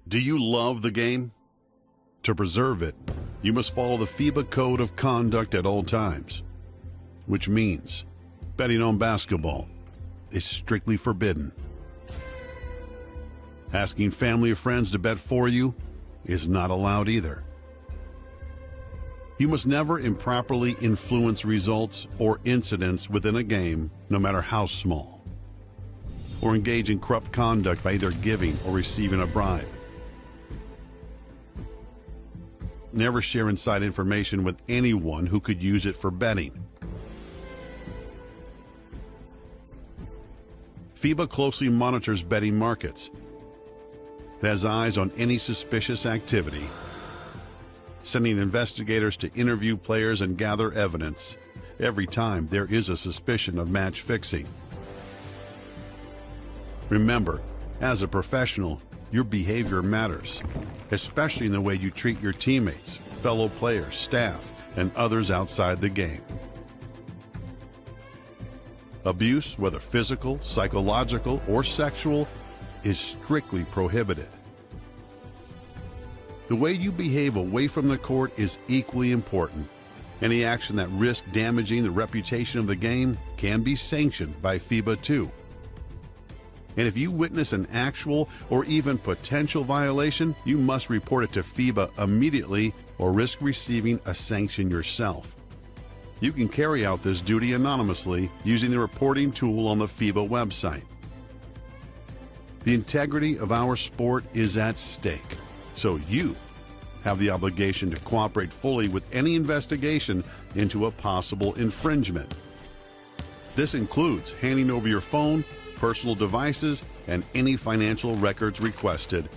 Do you love the game? To preserve it, you must follow the FIBA Code of Conduct at all times, which means betting on basketball is strictly forbidden. Asking family or friends to bet for you is not allowed either. You must never improperly influence results or incidents within a game, no matter how small, or engage in corrupt conduct by either giving or receiving a bribe. Never share inside information with anyone who could use it for betting. FIBA closely monitors betting markets. It has eyes on any suspicious activity, sending investigators to interview players and gather evidence every time there is a suspicion of match fixing. Remember, as a professional, your behavior matters, especially in the way you treat your teammates, fellow players, staff, and others outside the game. Abuse, whether physical, psychological, or sexual, is strictly prohibited. The way you behave away from the court is equally important. Any action that risks damaging the reputation of the game can be sanctioned by FIBA too. And if you witness an actual or even potential violation, you must report it to FIBA immediately or risk receiving a sanction yourself. You can carry out this duty anonymously using the reporting tool on the FIBA website. The integrity of our sport is at stake, so you have the obligation to cooperate fully with any investigation into a possible infringement. This includes handing over your phone, personal devices, and any financial records requested.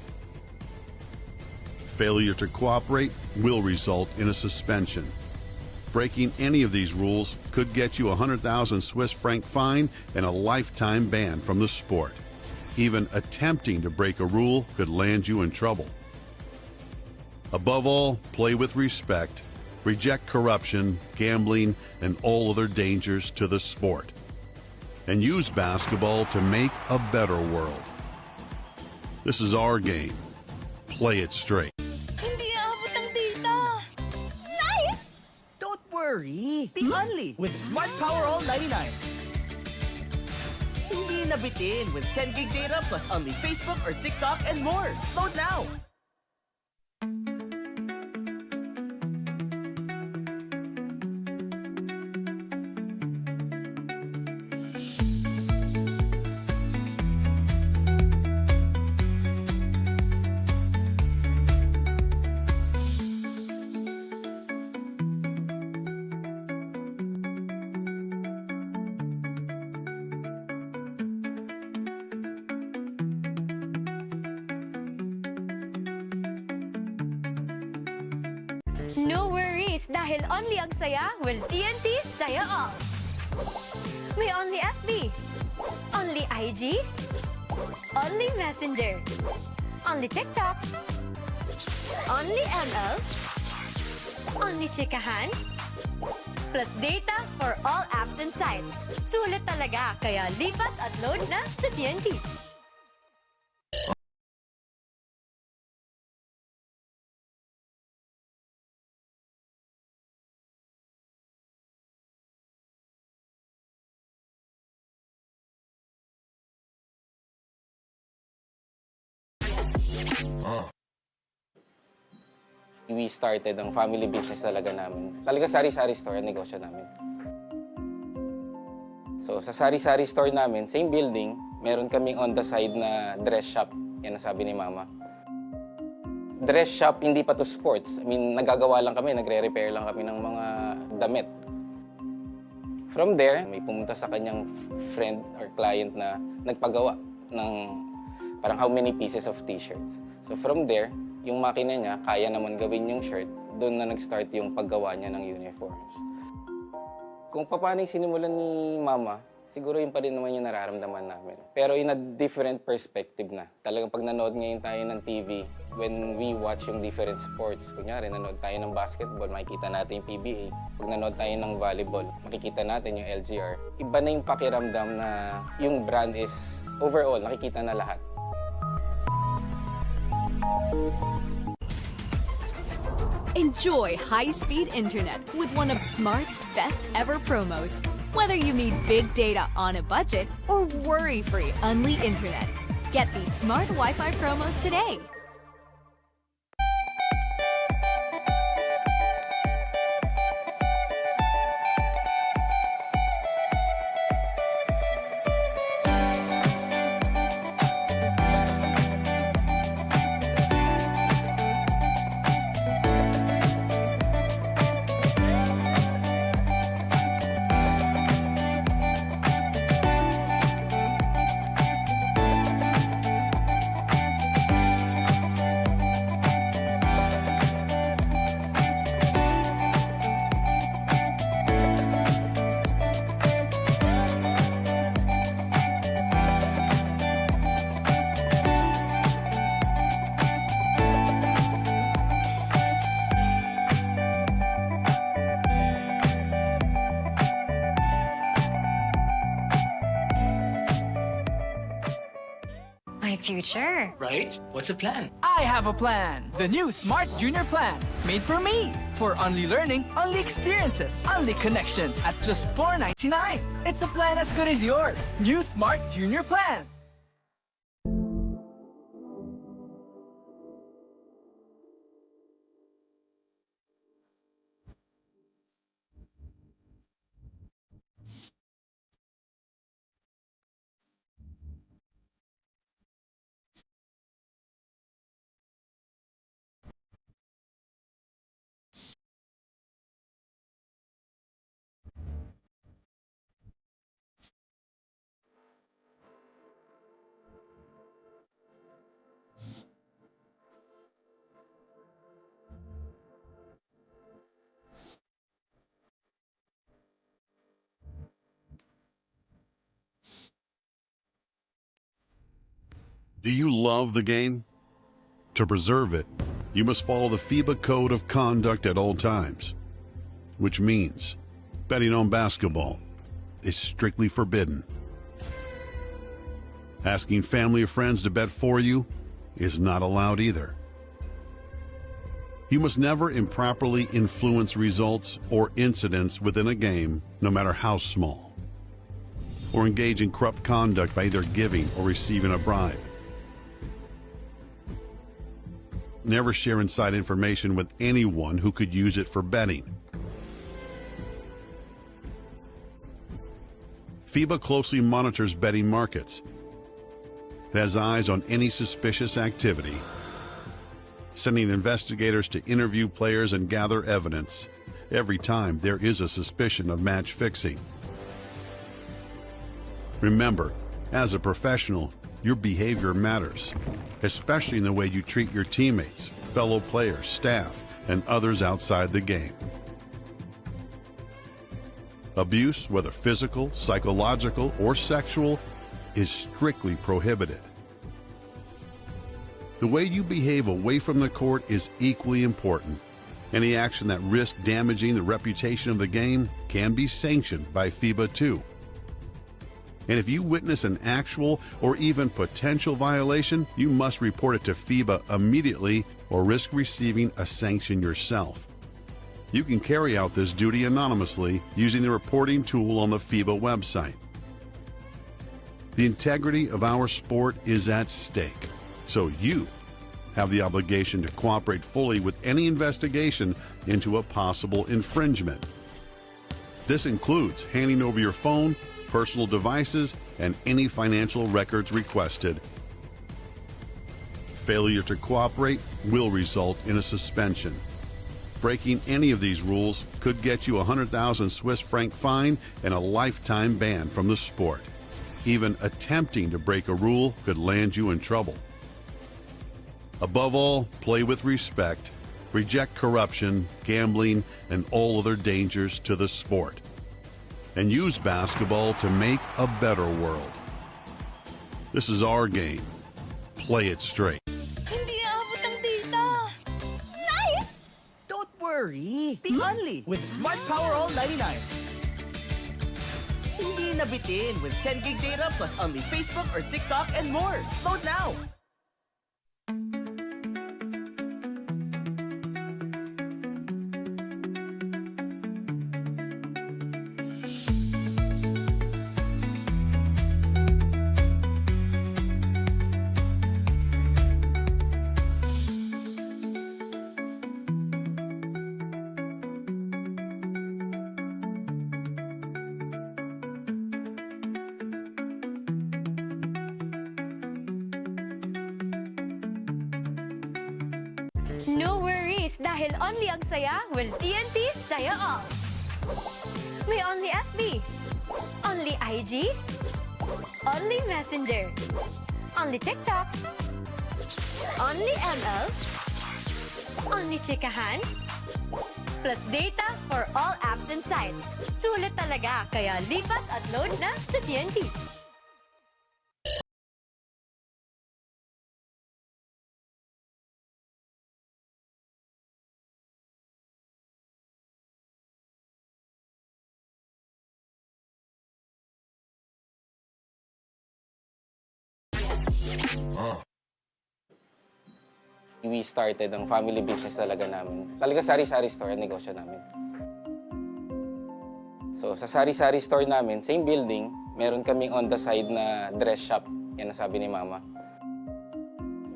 Failure to cooperate will result in a suspension. Breaking any of these rules could get you a 100,000 Swiss franc fine and a lifetime ban from the sport. Even attempting to break a rule could land you in trouble. Above all, play with respect, reject corruption, gambling, and all other dangers to the sport, and use basketball to make a better world. This is our game. Play it straight. Hindi aabot ang data. Nice! Don't worry. The Only with Smart Power All 99. Hindi nabitin with 10 gig data plus only Facebook or TikTok and more. Load now. No worries, dahil only ang saya will TNT Saya All. May only FB, only IG, only Messenger, only TikTok, only ML, only Chikahan, plus data for all apps and sites. Sulit talaga, kaya lipat at load na sa TNT. We started ang family business talaga namin. Talaga sari-sari store ang negosyo namin. So sa sari-sari store namin, same building, meron kaming on the side na dress shop. Yan ang sabi ni Mama. Dress shop, hindi pa to sports. I mean, nagagawa lang kami, nagre-repair lang kami ng mga damit. From there, may pumunta sa kanyang friend or client na nagpagawa ng parang how many pieces of t-shirts. So from there, yung makina niya, kaya naman gawin yung shirt, doon na nag-start yung paggawa niya ng uniforms. Kung paano yung sinimulan ni Mama, siguro yun pa rin naman yung nararamdaman namin. Pero in a different perspective na. Talagang pag nanood ngayon tayo ng TV, when we watch yung different sports, kunyari nanood tayo ng basketball, makikita natin yung PBA. Pag nanood tayo ng volleyball, makikita natin yung LGR. Iba na yung pakiramdam na yung brand is overall, nakikita na lahat. Enjoy high-speed internet with one of Smart's best ever promos. Whether you need big data on a budget or worry-free Unli internet, get these Smart Wi-Fi promos today. My future. Right? What's the plan? I have a plan. The new Smart Junior Plan. Made for me. For only learning, only experiences, only connections at just $4.99. It's a plan as good as yours. New Smart Junior Plan. Do you love the game? To preserve it, you must follow the FIBA Code of Conduct at all times, which means betting on basketball is strictly forbidden. Asking family or friends to bet for you is not allowed either. You must never improperly influence results or incidents within a game, no matter how small, or engage in corrupt conduct by either giving or receiving a bribe. Never share inside information with anyone who could use it for betting. FIBA closely monitors betting markets. It has eyes on any suspicious activity, sending investigators to interview players and gather evidence every time there is a suspicion of match fixing. Remember, as a professional, your behavior matters, especially in the way you treat your teammates, fellow players, staff, and others outside the game. Abuse, whether physical, psychological, or sexual, is strictly prohibited. The way you behave away from the court is equally important. Any action that risks damaging the reputation of the game can be sanctioned by FIBA too. And if you witness an actual or even potential violation, you must report it to FIBA immediately or risk receiving a sanction yourself. You can carry out this duty anonymously using the reporting tool on the FIBA website. The integrity of our sport is at stake, so you have the obligation to cooperate fully with any investigation into a possible infringement. This includes handing over your phone, personal devices, and any financial records requested. Failure to cooperate will result in a suspension. Breaking any of these rules could get you a 100,000 Swiss franc fine and a lifetime ban from the sport. Even attempting to break a rule could land you in trouble. Above all, play with respect, reject corruption, gambling, and all other dangers to the sport, and use basketball to make a better world. This is our game. Play it straight. Hindi aabot ang data. Nice! Don't worry. Be only with Smart Power All 99. Hindi nabitin with 10 gig data plus only Facebook or TikTok and more. Load now. No worries dahil only ang saya will TNT Saya All. May only FB, only IG, only Messenger, only TikTok, only ML, only chikahan, plus data for all apps and sites. Sulit talaga, kaya lipat at load na sa TNT. We started ang family business talaga namin. Talaga sari-sari store ang negosyo namin. So sa sari-sari store namin, same building, meron kaming on the side na dress shop. Yan ang sabi ni Mama.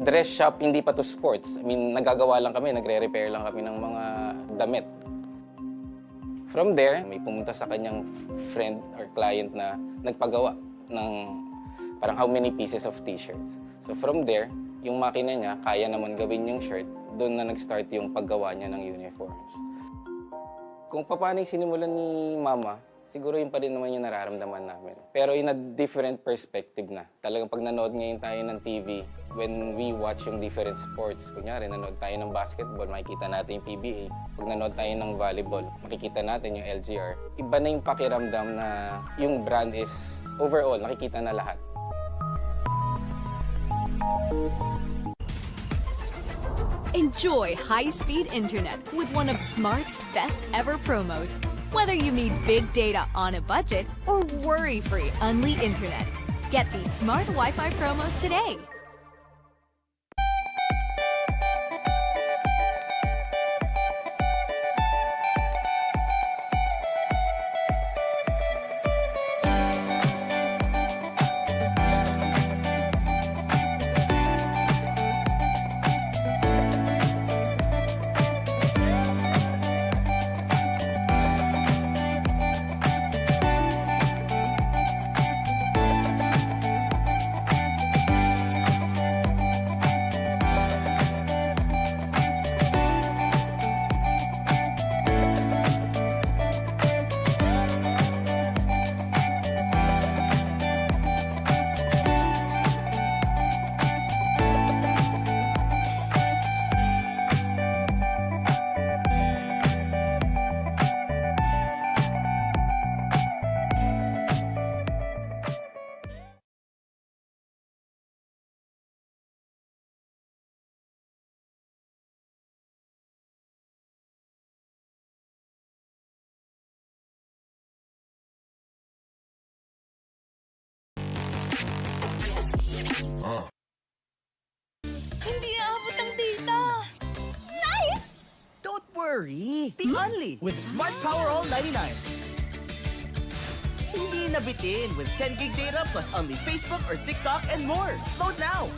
Dress shop, hindi pa to sports. I mean, nagagawa lang kami, nagre-repair lang kami ng mga damit. From there, may pumunta sa kanyang friend or client na nagpagawa ng parang how many pieces of t-shirts. So from there, yung makina niya, kaya naman gawin yung shirt, doon na nag-start yung paggawa niya ng uniforms. Kung paano yung sinimulan ni Mama, siguro yun pa rin naman yung nararamdaman namin. Pero in a different perspective na. Talagang pag nanood ngayon tayo ng TV, when we watch yung different sports, kunyari nanood tayo ng basketball, makikita natin yung PBA. Pag nanood tayo ng volleyball, makikita natin yung LGR. Iba na yung pakiramdam na yung brand is overall, nakikita na lahat. Enjoy high-speed internet with one of Smart's best ever promos. Whether you need big data on a budget or worry-free Unli internet, get these Smart Wi-Fi promos today. Hindi aabot ang data. Nice! Don't worry! Be only with Smart Power All 99. Hindi nabitin with 10 gig data plus only Facebook or TikTok and more. Load now!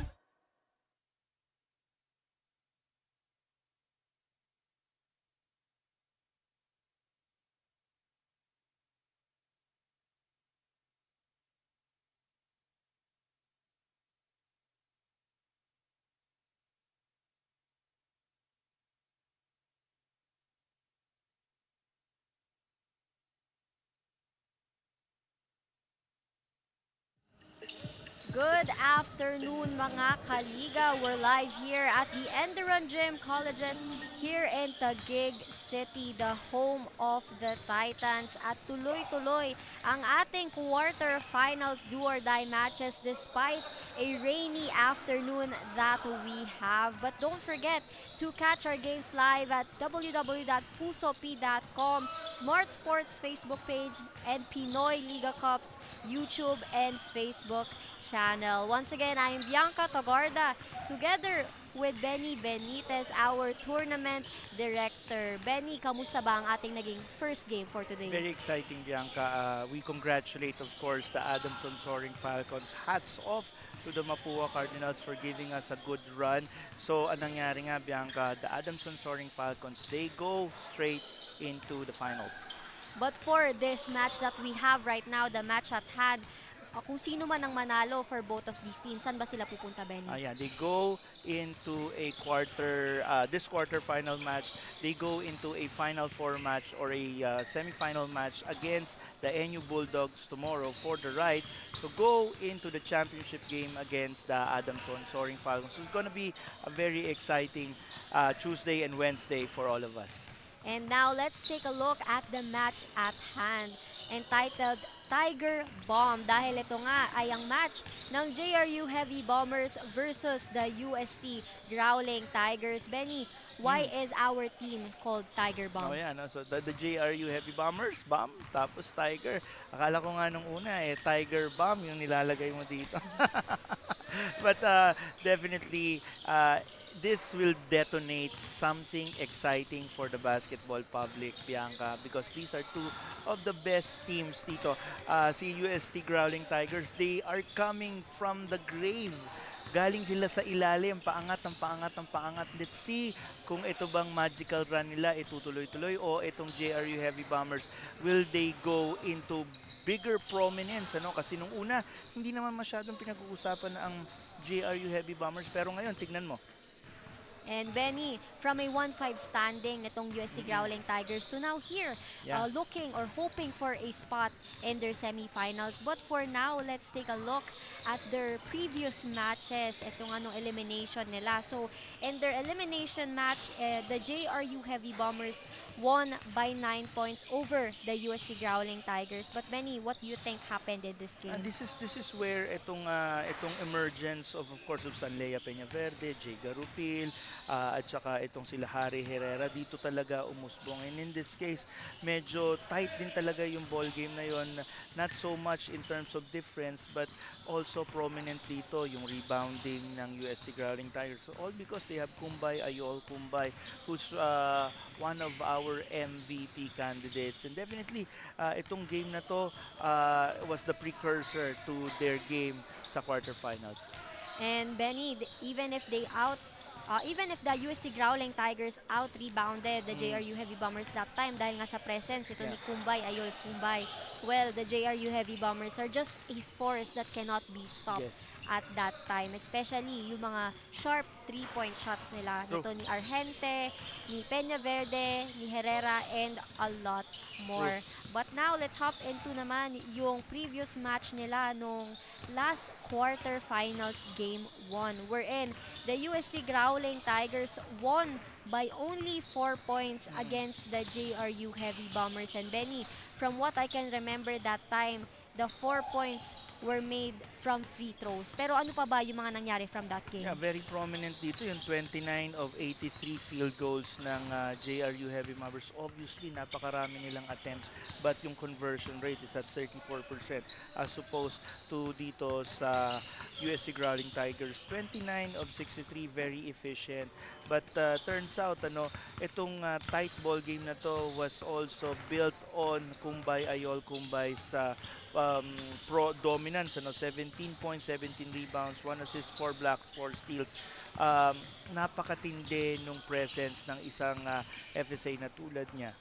Good afternoon mga kaliga. We're live here at the ENDERUN Gym Colleges here in Taguig City, the home of the Titans. At tuloy-tuloy ang ating quarterfinals do-or-die matches despite a rainy afternoon that we have. But don't forget to catch our games live at www.pusop.com, Smart Sports Facebook page, and Pinoyliga Cup's YouTube and Facebook channel. Once again, I am Bianca Tagarda together with Benny Benitez, our tournament director. Benny, kamusta ba ang ating naging first game for today? Very exciting, Bianca. We congratulate, of course, the Adamson Soaring Falcons. Hats off to the Mapua Cardinals for giving us a good run. So, anong nangyari nga, Bianca, the Adamson Soaring Falcons, they go straight into the finals. But for this match that we have right now, the match at hand, kung sino man ang manalo for both of these teams, saan ba sila pupunta, Benny? Yeah, they go into a this quarter-final match. They go into a Final Four match or a semi-final match against the NU Bulldogs tomorrow for the right to go into the championship game against the Adamson Soaring Falcons. So it's going to be a very exciting Tuesday and Wednesday for all of us. And now let's take a look at the match at hand, entitled Tiger Bomb, dahil ito nga ay ang match ng JRU Heavy Bombers versus the UST Growling Tigers. Benny, why is our team called Tiger Bomb? Oh yeah, no? So the JRU Heavy Bombers, bomb, tapos Tiger. Akala ko nga nung una Tiger Bomb yung nilalagay mo dito. But definitely, this will detonate something exciting for the basketball public, Bianca, because these are two of the best teams dito. Si UST Growling Tigers, they are coming from the grave. Galing sila sa ilalim, paangat, ang paangat, ang paangat. Let's see kung ito bang magical run nila itutuloy-tuloy o itong JRU Heavy Bombers, will they go into bigger prominence, ano? Kasi nung una, hindi naman masyadong pinag-uusapan na ang JRU Heavy Bombers, pero ngayon, tignan mo. And Benny, from a 1-5 standing nitong UST Growling Tigers to now here, looking or hoping for a spot in their semifinals. But for now, let's take a look at their previous matches. Itong anong elimination nila. So, in their elimination match, the JRU Heavy Bombers won by 9 points over the UST Growling Tigers. But Benny, what do you think happened in this game? And this is where itong emergence of course of Sanlea Peñaverde, Jay Garupil, at saka itong sila Harry Herrera dito talaga umusbong. And in this case, medyo tight din talaga yung ball game na yon. Not so much in terms of difference, but also prominent dito yung rebounding ng UST Growling Tigers. So all because they have Kumbay, Ayol Kumbay, who's one of our MVP candidates. And definitely, itong game na to was the precursor to their game sa quarterfinals. And Benny, even if the UST Growling Tigers out-rebounded the JRU Heavy Bombers that time dahil nga sa presence ito ni Kumbay, Ayol Kumbay, well, the JRU Heavy Bombers are just a force that cannot be stopped at that time. Especially yung mga sharp 3-point shots nila nito ni Argente, ni Peñaverde, ni Herrera, and a lot more. But now, let's hop into naman yung previous match nila nung last quarterfinals game 1, wherein the UST Growling Tigers won by only 4 points against the JRU Heavy Bombers. And Benny, from what I can remember that time, the 4 points were made from free throws. Pero ano pa ba yung mga nangyari from that game? Yeah, very prominent dito yung 29 of 83 field goals ng JRU Heavy Bombers. Obviously, napakarami nilang attempts, but yung conversion rate is at 34% as opposed to dito sa USC Growling Tigers. 29 of 63, very efficient. But turns out, itong tight ball game na to was also built on Kumbay, Ayol Kumbay sa pro dominance, 17 points, 17 rebounds, 1 assist, 4 blocks, 4 steals. Napakatindi nung presence ng isang FSA na tulad niya.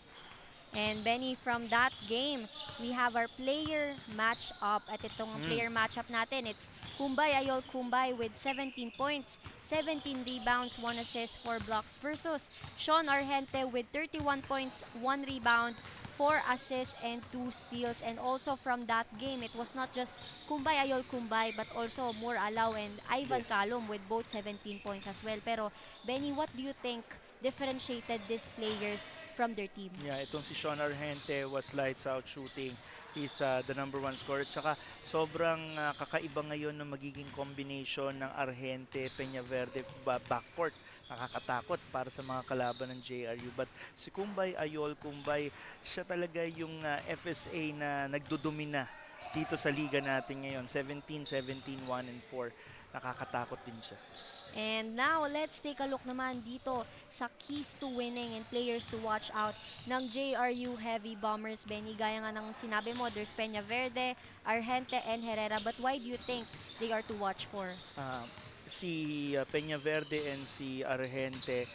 And Benny, from that game, we have our player match-up. At itong player match-up natin, it's Kumbay, Ayol Kumbay with 17 points, 17 rebounds, 1 assist, 4 blocks versus Sean Argente with 31 points, 1 rebound, 4 assists, and 2 steals. And also from that game, it was not just Kumbay, Ayol Kumbay, but also Moore Alaw and Ivan Calum with both 17 points as well. Pero Benny, what do you think differentiated these players from their team? Yeah, itong si Sean Argente was lights out shooting. He's the number 1 scorer. Tsaka sobrang kakaiba ngayon ng magiging combination ng Argente, Peñaverde backcourt. Nakakatakot para sa mga kalaban ng JRU. But si Kumbay, Ayol Kumbay, siya talaga yung FSA na nagdodomina dito sa liga natin ngayon. 17, 17, 1, and 4. Nakakatakot din siya. And now, let's take a look naman dito sa keys to winning and players to watch out ng JRU Heavy Bombers. Benny, gaya nga ng sinabi mo, there's Peñaverde, Argente, and Herrera. But why do you think they are to watch for? Si Peñaverde and si Argente,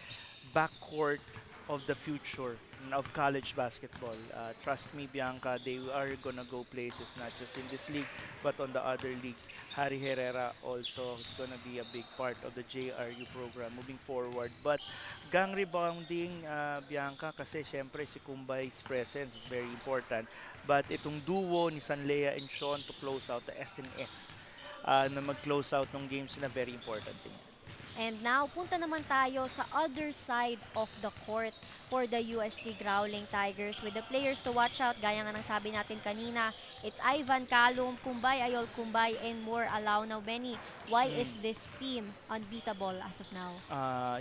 backcourt of the future of college basketball. Trust me, Bianca, they are gonna go places not just in this league but on the other leagues. Harry Herrera also is gonna be a big part of the JRU program moving forward. But gang rebounding, Bianca, kasi syempre si Kumbay's presence is very important. But itong duo ni Sanlea and Sean to close out the SNS, na mag-close out ng games na very important thing. And now, punta naman tayo sa other side of the court for the UST Growling Tigers with the players to watch out. Gaya nga ng sabi natin kanina, it's Ivan Calum, Kumbay, Ayol Kumbay, and more allow. Now, Benny, why is this team unbeatable as of now?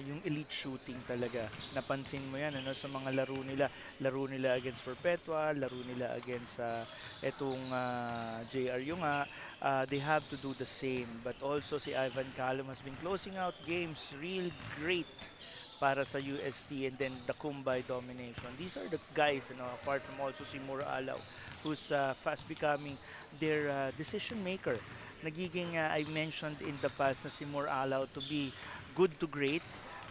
Yung elite shooting talaga. Napansin mo yan sa mga laro nila. Laro nila against Perpetua, laro nila against etong JRU nga. They have to do the same. But also si Ivan Calum has been closing out games real great para sa UST, and then the Kumbay domination. These are the guys, apart from also si Alaw, who's fast becoming their decision maker. Nagiging, I mentioned in the past na si Alaw to be good to great,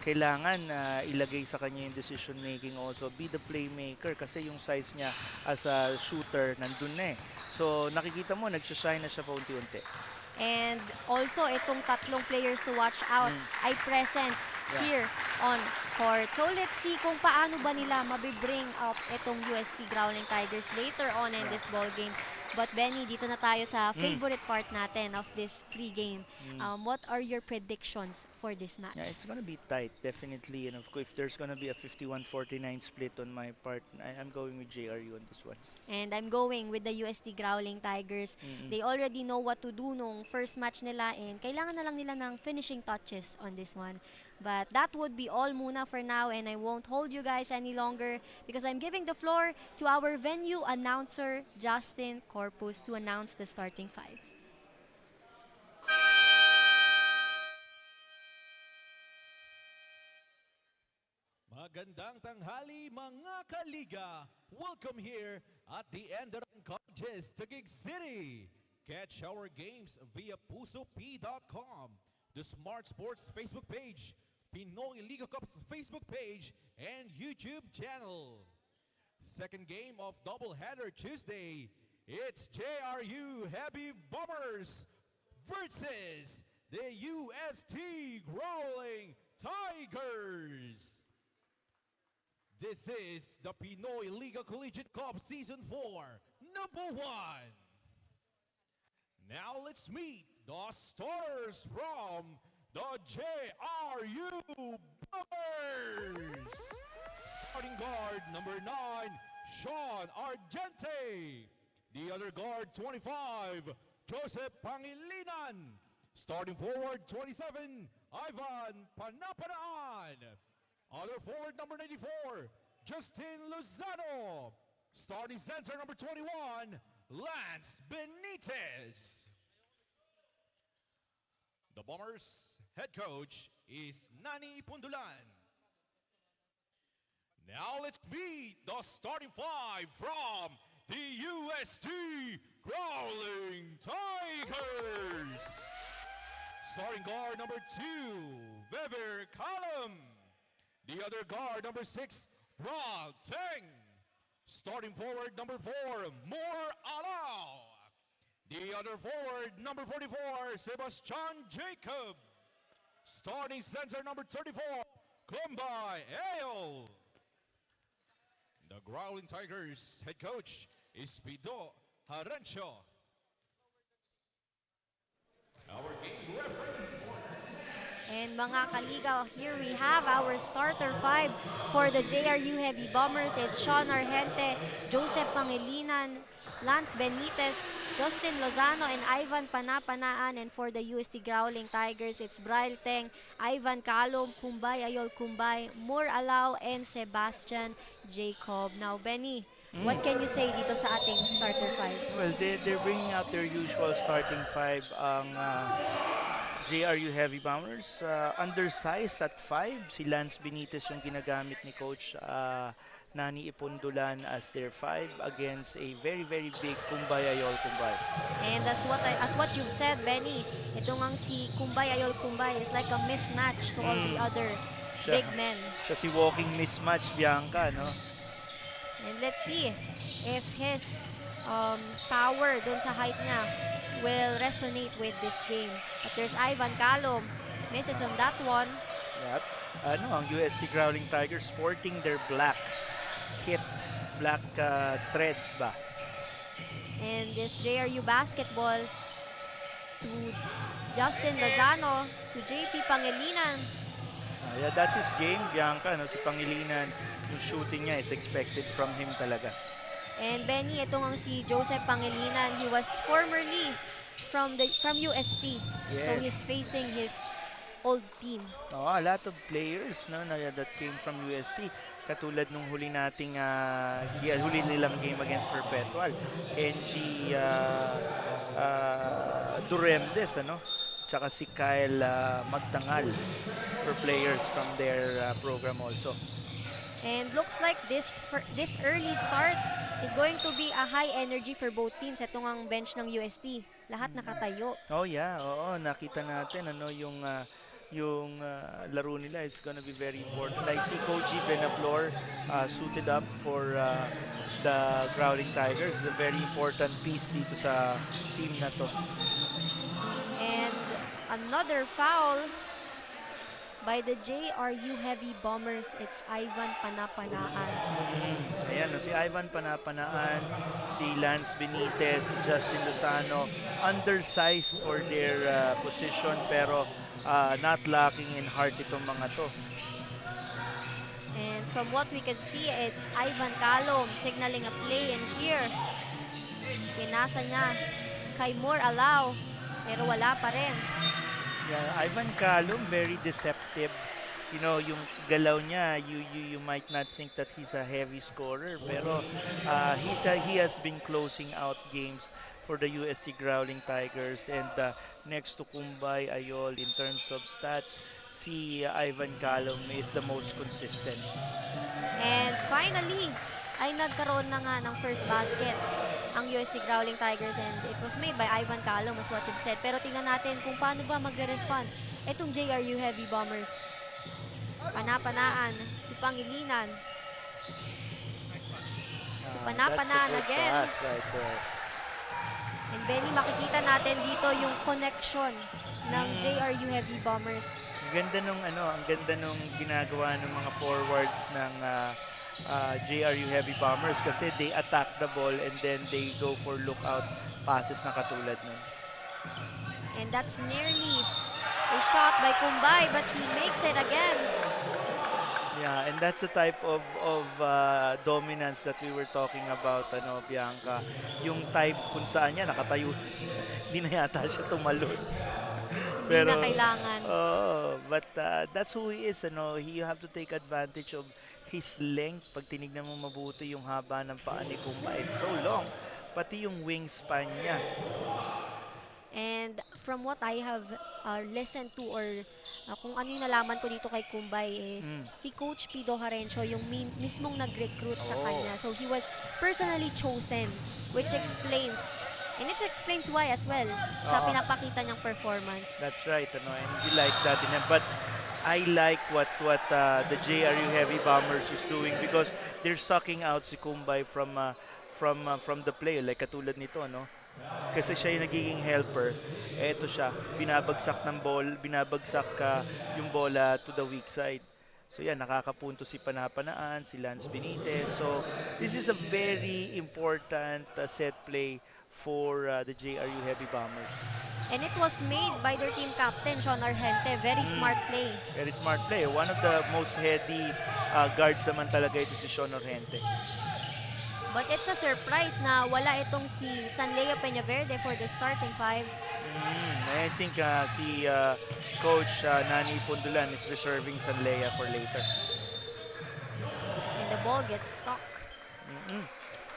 kailangan ilagay sa kanya yung decision making, also be the playmaker kasi yung size niya as a shooter nandun na eh. So nakikita mo, nagsashine na siya paunti-unti. And also, itong tatlong players to watch out ay present here on court. So let's see kung paano ba nila mabibring up itong UST Growling Tigers later on in this ball game. But Benny, dito na tayo sa favorite part natin of this pregame. What are your predictions for this match? Yeah, it's gonna be tight, definitely. And of course, if there's gonna be a 51-49 split on my part, I'm going with JRU on this one. And I'm going with the UST Growling Tigers. They already know what to do nung first match nila, and kailangan na lang nila ng finishing touches on this one. But that would be all muna for now, and I won't hold you guys any longer because I'm giving the floor to our venue announcer, Justin Corpus, to announce the starting five. Magandang tanghali mga kaliga. Welcome here at the ENDERUN Colleges, Taguig City. Catch our games via pusop.com, the Smart Sports Facebook page, Pinoyliga Cup's Facebook page, and YouTube channel. Second game of doubleheader Tuesday. It's JRU Heavy Bombers versus the UST Growling Tigers. This is the Pinoyliga Collegiate Cup Season 4, number 1. Now let's meet the starters from the JRU Bombers. Starting guard number 9, Sean Argente. The other guard 25, Joseph Pangilinan. Starting forward 27, Ivan Panapanaan. Other forward number 94, Justin Lozano. Starting center number 21, Lance Benitez. The Bombers head coach is Nani Pundulan. Now let's meet the starting five from the UST Growling Tigers. Starting guard number 2, Vever Column. The other guard number 6, Bra Teng. Starting forward number 4, More Alao. The other forward number 44, Sebastian Jacob. Starting center number 34, Kumbay Ayo. The Growling Tigers head coach is Pido Harancho. Our game referee. And mga kaliga, here we have our starter five for the JRU Heavy Bombers. It's Sean Argente, Joseph Pangilinan, Lance Benitez, Justin Lozano, and Ivan Panapanaan. And for the UST Growling Tigers, it's Braille Teng, Ivan Calum, Kumbay Ayol Kumbay, Moore Alao, and Sebastian Jacob. Now, Benny, what can you say dito sa ating starter five? Well, they're bringing out their usual starting five. Ang JRU Heavy Bombers, undersized at 5. Si Lance Benitez yung ginagamit ni Coach Nani Ipundulan as their 5 against a very, very big Kumbay Ayol Kumbay. And as what you've said, Benny, ito ngang si Kumbay Ayol Kumbay is like a mismatch to all the other big men. Kasi walking mismatch, Bianca, no? And let's see if his power dun sa height niya will resonate with this game. But there's Ivan Calom. Misses on that one. Yep. Ang USC Growling Tigers sporting their black kits, black threads ba? And this JRU basketball to Justin Lozano, to JP Pangilinan. Yeah, that's his game, Bianca. No? Si Pangilinan, yung shooting niya is expected from him talaga. And Benny, ito nga si Joseph Pangilinan. He was formerly from UST. Yes. So he's facing his old team. A lot of players no, that came from UST. Katulad nung huli nating huli nilang game against Perpetual. NG Duremdes, tsaka si Kyle Magtangal for players from their program also. And looks like this early start is going to be a high energy for both teams. Ito ang bench ng UST. Lahat nakatayo. Oh yeah, oo, nakita natin yung laro nila is gonna be very important. I see Coach Benaplor suited up for the Growling Tigers. It's a very important piece dito sa team na to. And another foul by the JRU Heavy Bombers. It's Ivan Panapanaan. Ayan, si Ivan Panapanaan, si Lance Benitez, Justin Lozano, undersized for their position pero not lacking in heart itong mga to. And from what we can see, it's Ivan Calom signaling a play in here. Pinasa niya kay Moore Alao pero wala pa rin. Yeah, Ivan Calom, very deceptive. Yung galaw niya, you might not think that he's a heavy scorer, pero he has been closing out games for the USC Growling Tigers, and next to Kumbay Ayol in terms of stats, si Ivan Calom is the most consistent. And finally, ay nagkaroon na nga ng first basket ang UST Growling Tigers, and it was made by Ivan Calom, as what you've said. Pero tingnan natin kung paano ba magre-respond itong JRU Heavy Bombers. Panapanaan, si Pangilinan. Panapanaan again. Right there. And Benny, makikita natin dito yung connection ng JRU Heavy Bombers. Ang ganda nung ginagawa ng mga forwards ng JRU Heavy Bombers kasi they attack the ball and then they go for lookout passes na katulad nun. And that's nearly a shot by Kumbay, but he makes it again. Yeah, and that's the type of dominance that we were talking about, Bianca. Yung type kung saan niya nakatayo, hindi na yata siya tumalon. Hindi na kailangan. But that's who he is, You have to take advantage of his length. Pag tinignan mo mabuti yung haba ng paa ni Kumbay, it's so long. Pati yung wingspan niya. And from what I have listened to, or kung ano yung nalaman ko dito kay Kumbay, si Coach Pido Harencio yung mismong nag-recruit sa kanya. So he was personally chosen, which explains, and it explains why as well, sa pinapakita niyang performance. That's right, and you like that in him. But I like what the JRU Heavy Bombers is doing because they're sucking out si Kumbay from the play, like katulad nito, Kasi siya yung nagiging helper. Eto siya, binabagsak yung bola to the weak side. So yan, nakakapunto si Panapanaan, si Lance Benitez. So this is a very important set play for the JRU Heavy Bombers. And it was made by their team captain, Sean Argente. Very smart play. Very smart play. One of the most heady guards naman talaga ito si Sean Argente. But it's a surprise na wala itong si Sanlea Peñaverde for the starting five. I think si Coach Nani Pundulan is reserving Sanlea for later. And the ball gets stuck.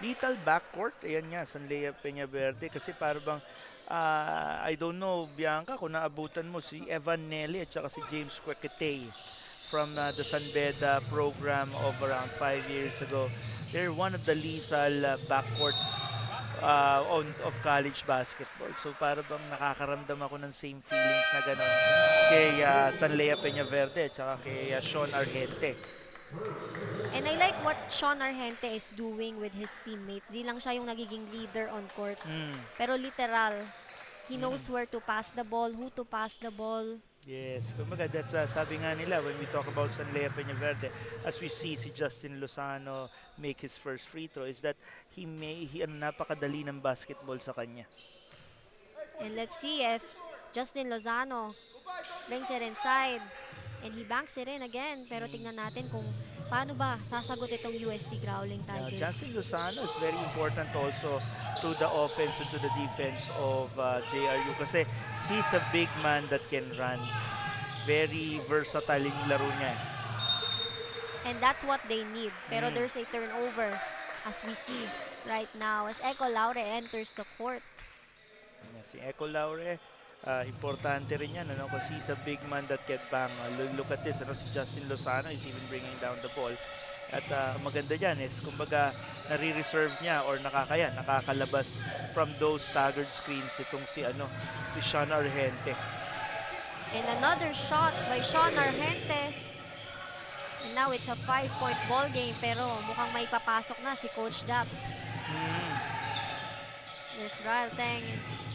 Little backcourt. Ayan nga, Sanlea Peñaverde. Kasi parang I don't know, Bianca, kung naabutan mo si Evan Nelly at saka si James Quequetey from the San Beda program of around 5 years ago. They're one of the lethal backcourts of college basketball. So para bang nakakaramdam ako ng same feelings na gano'n kay Sanlea Peñaverde at saka kay Sean Argente. And I like what Sean Argente is doing with his teammates. Di lang siya yung nagiging leader on court. Pero literal, he knows where to pass the ball, who to pass the ball. Yes, kumbaga that's sabi nga nila when we talk about Sanlea Peñaverde, as we see si Justin Lozano make his first free throw, is that he napakadali ng basketball sa kanya. And let's see if Justin Lozano brings it inside. And he banks it in again. Pero tingnan natin kung paano ba sasagot itong UST Growling Tigers. Justin Lozano is very important also to the offense and to the defense of JRU kasi he's a big man that can run. Very versatile yung laro niya. And that's what they need. Pero there's a turnover as we see right now as Echo Laure enters the court. Si Echo Laure, importante rin yan, ano, kasi he's a big man that can bang. Look at this, ano, si Justin Lozano is even bringing down the ball. At maganda dyan is, kumbaga, nare-reserve niya or nakakalabas from those staggered screens itong si Sean Argente. And another shot by Sean Argente. And now it's a 5-point ball game pero mukhang may papasok na si Coach Japs. There's Ryle Teng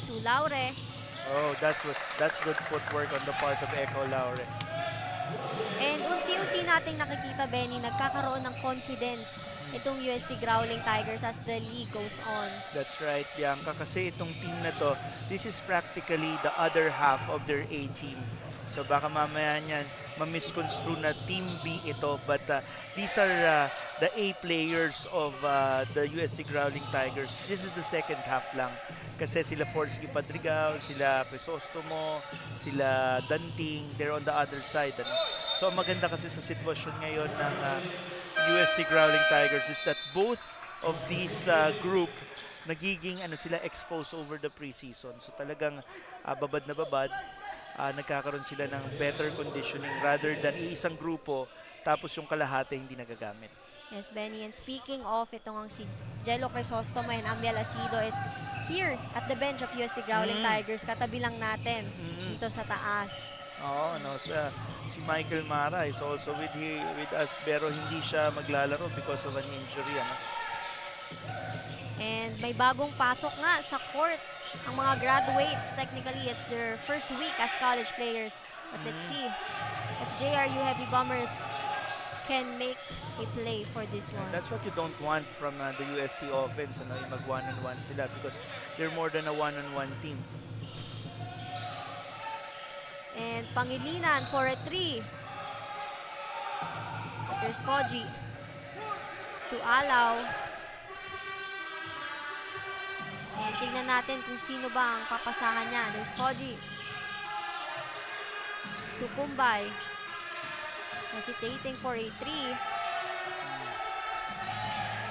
to Laure. Oh, that's good footwork on the part of Echo Laure. And unti-unti nating nakikita, Benny, nagkakaroon ng confidence itong UST Growling Tigers as the league goes on. That's right, Bianca. Kasi itong team na to, this is practically the other half of their A team. So baka mamaya niyan, ma-misconstrue na Team B ito. But these are the A players of the UST Growling Tigers. This is the second half lang. Kasi sila Forsky Padrigal, sila Crisostomo, sila Danting, they're on the other side. Ano? So maganda kasi sa sitwasyon ngayon ng UST Growling Tigers is that both of these group nagiging sila exposed over the preseason. So talagang babad na babad, nagkakaroon sila ng better conditioning rather than isang grupo tapos yung kalahati hindi nagagamit. Yes, Benny. And speaking of itong si Jello Crisostomo and Amiel Asido is here at the bench of UST Growling Tigers. Katabi lang natin dito sa taas. Oo, si Michael Mara is also with us pero hindi siya maglalaro because of an injury. And may bagong pasok nga sa court ang mga graduates. Technically, it's their first week as college players. But let's see if JRU Heavy Bombers can make a play for this one. That's what you don't want from the UST offense, yung mag-one-on-one sila because they're more than a one-on-one team. And Pangilinan for a 3. There's Koji to Alaw. And tingnan natin kung sino ba ang papasahan niya. There's Koji to Kumbay. Hesitating for a 3.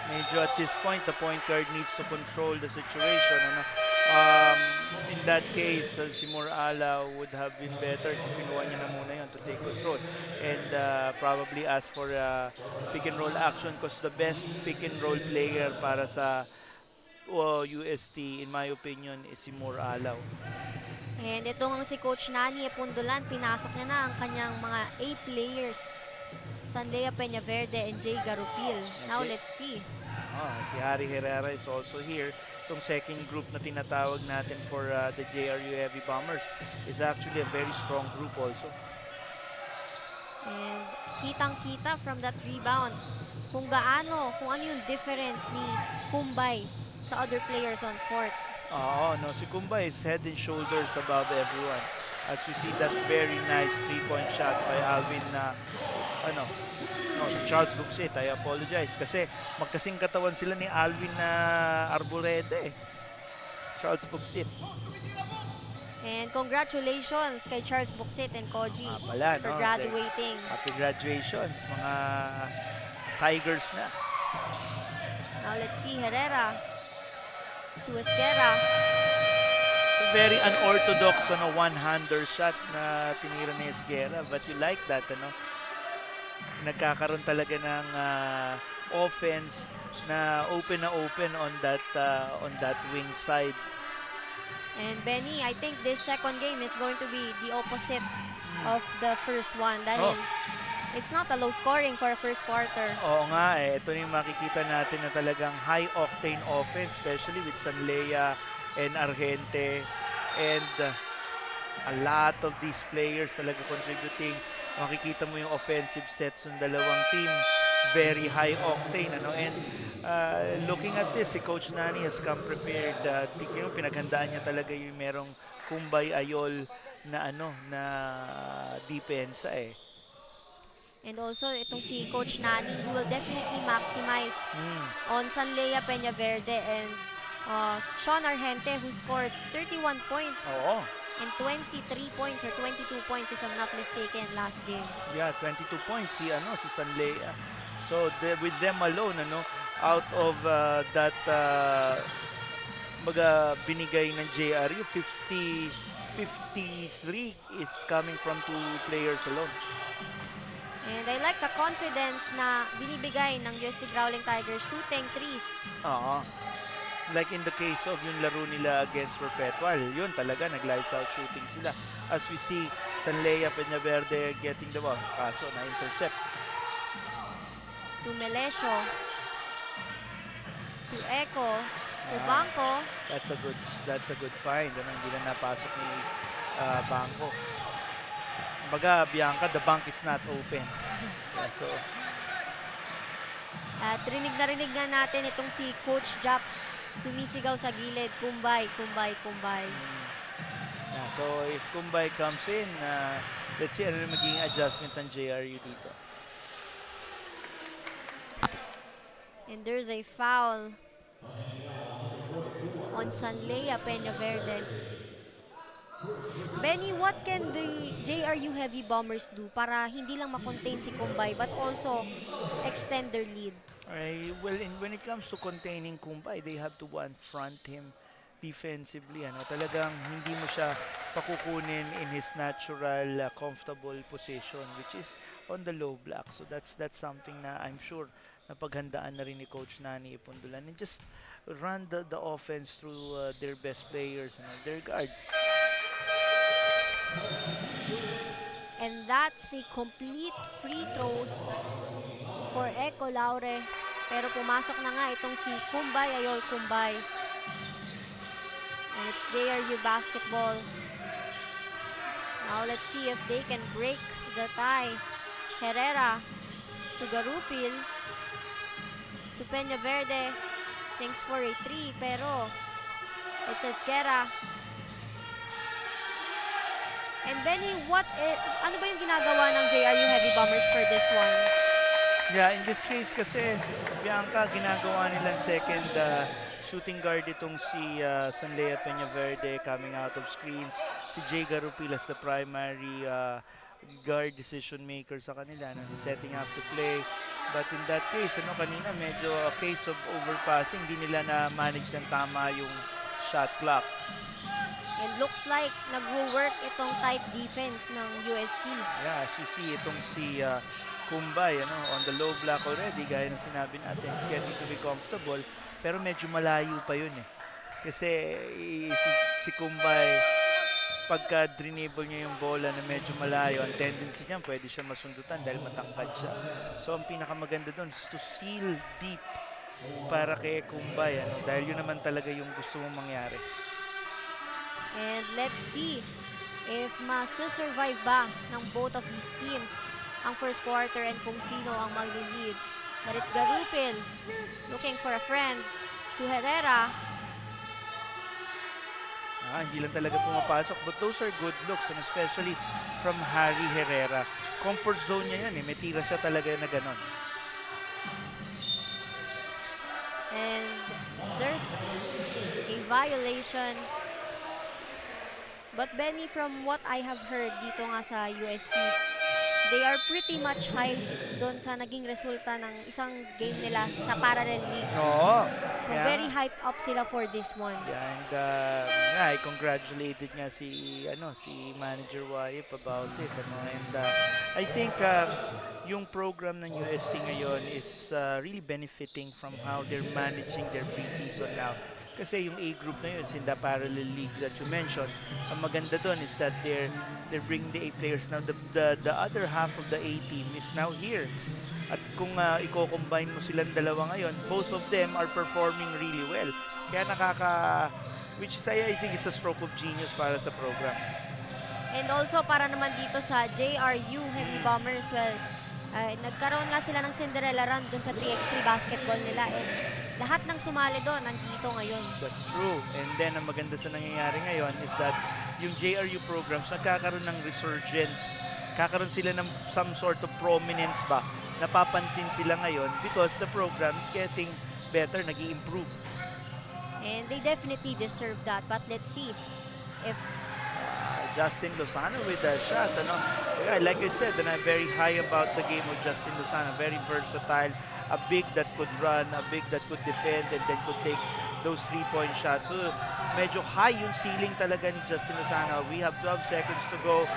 Medyo at this point, the point guard needs to control the situation. In that case, si Morala would have been better kung pinuha niya na muna yun to take control. And probably ask for pick and roll action because the best pick and roll player para sa UST, in my opinion, is si Morala. And itong si Coach Nani Pundulan, pinasok niya na ang kanyang mga A players. Sanlea Peñaverde and Jay Garupil. Now let's see. Si Harry Herrera is also here. Itong second group na tinatawag natin for the JRU Heavy Bombers is actually a very strong group also. And kitang-kita from that rebound kung ano yung difference ni Kumbay sa other players on court. Si Kumbay is head and shoulders above everyone. As we see that very nice 3-point shot by Alvin Charles Buxit. I apologize kasi magkasing katawan sila ni Alvin Arboleda Charles Buxit. And congratulations kay Charles Buxit and Koji for graduating. Happy graduations mga Tigers na. Now let's see Herrera to Esguerra. Very unorthodox one-hander shot na tinira ni Esguerra, but you like that, Nagkakaroon talaga ng offense na open on that wing side. And Benny, I think this second game is going to be the opposite of the first one dahil it's not a low scoring for a first quarter. Oo nga ito yung makikita natin na talagang high octane offense, especially with Sanlea and Argente, and a lot of these players talaga contributing. Makikita mo yung offensive sets ng dalawang team, very high octane, and looking at this, si Coach Nani has come prepared. Tingnan mo, pinaghandaan niya talaga yung merong kumbay ayol na na depensa And also, itong si Coach Nani, who will definitely maximize on Sanlea Peñaverde and Sean Argente, who scored 31 points and 23 points or 22 points, if I'm not mistaken, last game. Yeah, 22 points si Sanlea. So with them alone, out of that binigay ng JRU, 53 is coming from 2 players alone. And I like the confidence na binibigay ng Ust Growling Tigers shooting threes. Like in the case of yung laro nila against Perpetual, yun talaga, nag-lights out shooting sila. As we see, Sanlea Peñaverde getting the ball, kaso na-intercept. To Melesio, to Echo, to Banco. That's a good find. Hindi na napasok ni Banco. Kumbaga, Bianca, the bank is not open. Yeah, so at rinig na natin itong si Coach Japs sumisigaw sa gilid, kumbay, kumbay, kumbay. Yeah, so if Kumbay comes in, let's see ano na magiging adjustment ng JRU dito. And there's a foul on Sanlea Peñaverde. Benny, what can the JRU Heavy Bombers do para hindi lang makontain si Kumbay but also extend their lead? Well, when it comes to containing Kumbay, they have to front him defensively. Talagang hindi mo siya pakukunin in his natural, comfortable position, which is on the low block. So that's something na I'm sure na paghandaan na rin ni Coach Nani Ipundulan, and just run the offense through their best players and their guards. And that's a complete free throws for Echo Laure. Pero pumasok na nga itong si Kumbay Ayol Kumbay. And it's JRU basketball. Now let's see if they can break the tie. Herrera to Garupil. To Peñaverde. Thanks for a 3. Pero it's Esquera. And Benny, ano ba yung ginagawa ng JRU Heavy Bombers for this one? Yeah, in this case kasi, Bianca, ginagawa nilang second shooting guard itong si Sanlea Peñaverde coming out of screens. Si Jay Garupil as the primary guard decision maker sa kanila, setting up to play. But in that case, kanina medyo a case of overpassing, hindi nila na-manage ng tama yung shot clock. And looks like nagwo-work itong tight defense ng UST. Yeah, as you see, itong si Kumbay, on the low block already, gaya ng sinabi natin, is getting to be comfortable, pero medyo malayo pa yun Kasi si Kumbay, pagka drinable niya yung bola na medyo malayo, ang tendency niya, pwede siya masundutan dahil matangkad siya. So, ang pinakamaganda doon is to seal deep para kay Kumbay, dahil yun naman talaga yung gusto mong mangyari. And let's see if masu-survive ba ng both of these teams ang first quarter and kung sino ang mag-lead. But it's Garupil looking for a friend to Herrera. Hindi lang talaga pumapasok, but those are good looks, and especially from Harry Herrera. Comfort zone niya yan may tira siya talaga na ganon. And there's a violation. But Benny, from what I have heard dito nga sa UST, they are pretty much high doon sa naging resulta ng isang game nila sa parallel league. Oo. So Kaya very nga. hyped up sila for this one. Yeah, and I congratulated nga si Manager Wayip about it, and I think yung program ng UST ngayon is really benefiting from how they're managing their preseason now. Kasi yung A group na yun is in the parallel league that you mentioned. Ang maganda doon is that they're bringing the A players now. The other half of the A team is now here. At kung i-combine mo silang dalawa ngayon, both of them are performing really well. Kaya which is I think is a stroke of genius para sa program. And also para naman dito sa JRU Heavy Bombers, well, nagkaroon nga sila ng Cinderella run dun sa 3x3 basketball nila. And lahat ng sumali doon nandito ngayon. That's true. And then ang maganda sa nangyayari ngayon is that yung JRU programs nagkakaroon ng resurgence. Kakaroon sila ng some sort of prominence ba? Napapansin sila ngayon because the program is getting better, nag-i-improve. And they definitely deserve that. But let's see if Justin Lozano with a shot. Yeah, like I said, and I'm very high about the game of Justin Lozano. Very versatile. A big that could run, a big that could defend, and then could take those 3-point shots. So, medyo high yung ceiling talaga ni Justin Lozano. We have 12 seconds to go.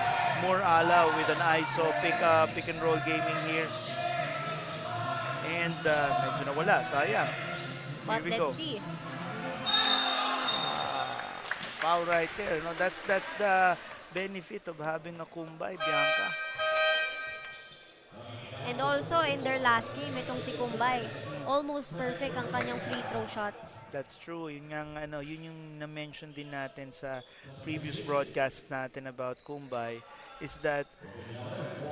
More ala with an ISO pick and roll gaming here. And medyo nawala, sayang. but Here we let's go. see. Foul right there. No, that's the benefit of having a Kumbay, Bianca. And also in their last game, itong si Kumbay, almost perfect ang kanyang free throw shots. That's true. Yun yung na-mention din natin sa previous broadcast natin about Kumbay is that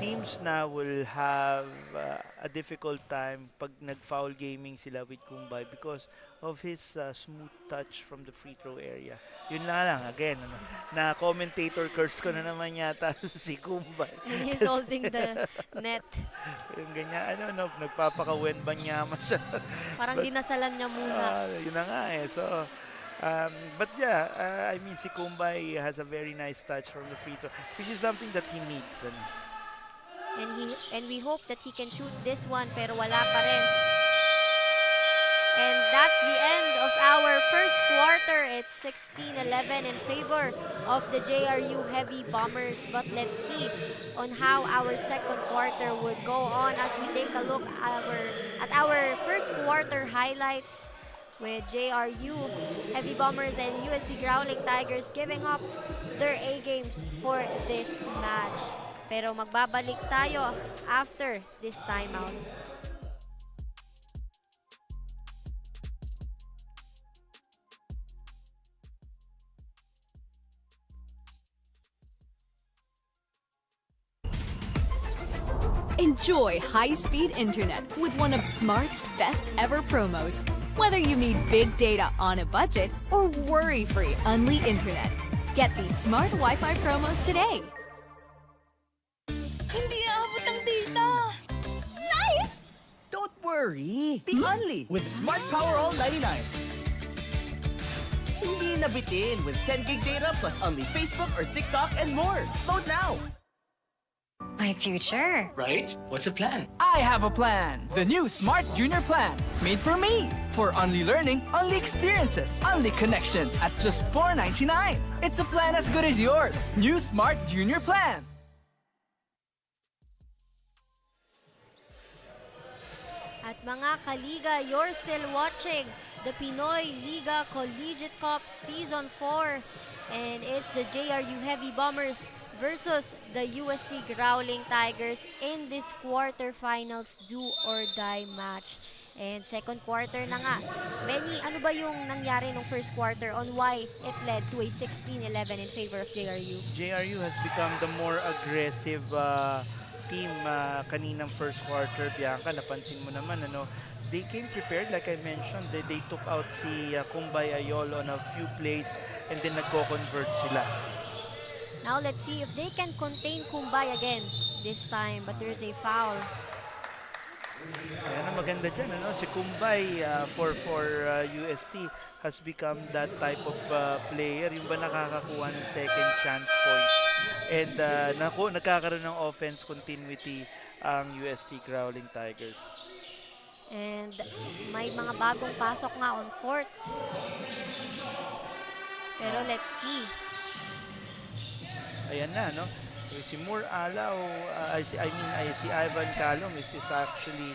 teams now will have a difficult time pag nag-foul gaming sila with Kumbay because of his smooth touch from the free throw area. Yun lang, again, na commentator curse ko na naman yata si Kumbay. And he's holding the net. Yung ganyan, nagpapaka-wen banyama siya. Parang dinasalan niya muna. Yun na nga eh. So, but yeah, I mean, si Kumbay has a very nice touch from the free throw, which is something that he needs. And we hope that he can shoot this one, pero wala pa rin. And that's the end of our first quarter. It's 16-11 in favor of the JRU Heavy Bombers. But let's see on how our second quarter would go on as we take a look at our first quarter highlights with JRU Heavy Bombers and UST Growling Tigers giving up their A games for this match. Pero magbabalik tayo after this timeout. Enjoy high-speed internet with one of Smart's best ever promos. Whether you need big data on a budget or worry-free Unli internet, get these Smart Wi-Fi promos today. Hindi aabot ang data. Nice! Don't worry. Be Unli with Smart Power All 99. Hindi nabitin with 10 gig data plus Unli Facebook or TikTok and more. Load now. My future. Right? What's the plan? I have a plan. The new Smart Junior Plan. Made for me. For only learning, only experiences, only connections at just $4.99. It's a plan as good as yours. New Smart Junior Plan. At mga kaliga, you're still watching the Pinoyliga Collegiate Cup Season 4. And it's the JRU Heavy Bombers versus the UST Growling Tigers in this quarterfinals do-or-die match. And second quarter na nga. Benny, ano ba yung nangyari nung first quarter on why it led to a 16-11 in favor of JRU? JRU has become the more aggressive team kaninang first quarter, Bianca. Napansin mo naman, they came prepared, like I mentioned. They took out si Kumbay Ayolo on a few plays and then nagko-convert sila. Now let's see if they can contain Kumbay again this time, but there's a foul. Kaya na maganda dyan, si Kumbay for UST has become that type of player, yung ba nakakakuha ng second chance points. And nagkakaroon ng offense continuity ang UST Growling Tigers. And may mga bagong pasok nga on court. Pero let's see. Ayan na, no? Si Moore Alaw, si Ivan Calum is actually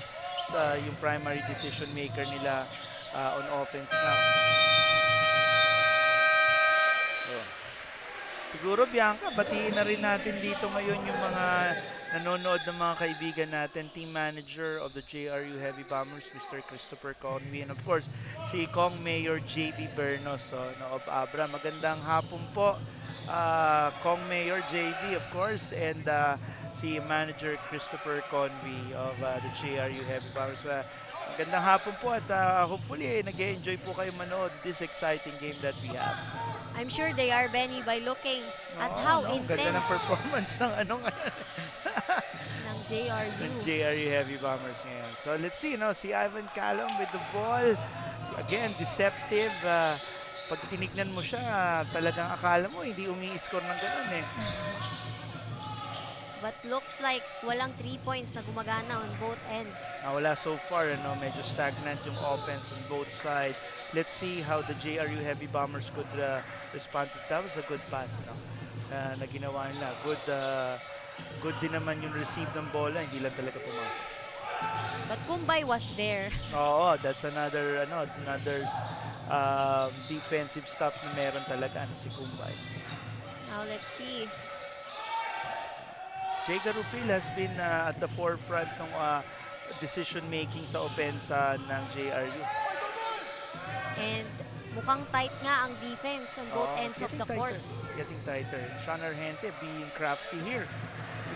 yung primary decision maker nila on offense now. Oh. Siguro, Bianca, batiin na rin natin dito ngayon yung mga nanonood ng mga kaibigan natin. Team manager of the JRU Heavy Bombers, Mr. Christopher Conway. And of course, si Kong Mayor JB Bernos of Abra. Magandang hapon po, Kong Mayor JB, of course. And si Manager Christopher Conway of the JRU Heavy Bombers. Magandang hapon po at hopefully nag-enjoy po kayo manood this exciting game that we have. I'm sure they are, Benny, by looking at how intense ganda ng performance ng ng JRU. Ng JRU Heavy Bombers ngayon. So let's see, si Ivan Calum with the ball. Again, deceptive. Pag tinignan mo siya, talagang akala mo hindi umi-score ng ganun eh. But looks like walang 3 points na gumagana on both ends. Wala so far, medyo stagnant yung offense on both sides. Let's see how the JRU Heavy Bombers could respond to that. Was a good pass na ginawa nila. Good din naman yung receive ng bola, hindi lang talaga pumasok. But Kumbay was there. Oo, that's another defensive stuff na meron talaga si Kumbay. Now let's see. Jay Garupil has been at the forefront ng decision-making sa opensa ng JRU. And mukhang tight nga ang defense on both ends of the court. Getting tighter. Sean Argente being crafty here.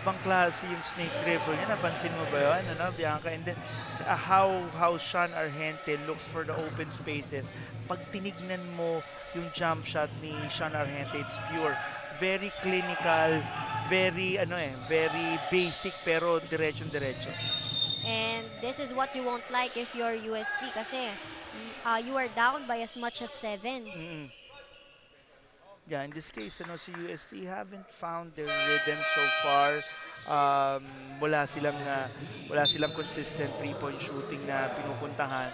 Ibang klase yung snake dribble niya. Napansin mo ba yun, Bianca? And then, how Sean Argente looks for the open spaces. Pag tinignan mo yung jump shot ni Sean Argente, it's pure. Very clinical, very basic pero diretso-diretso. And this is what you won't like if you're UST kasi you are down by as much as 7. Yeah, in this case, si UST haven't found their rhythm so far. Wala silang consistent 3-point shooting na pinupuntahan,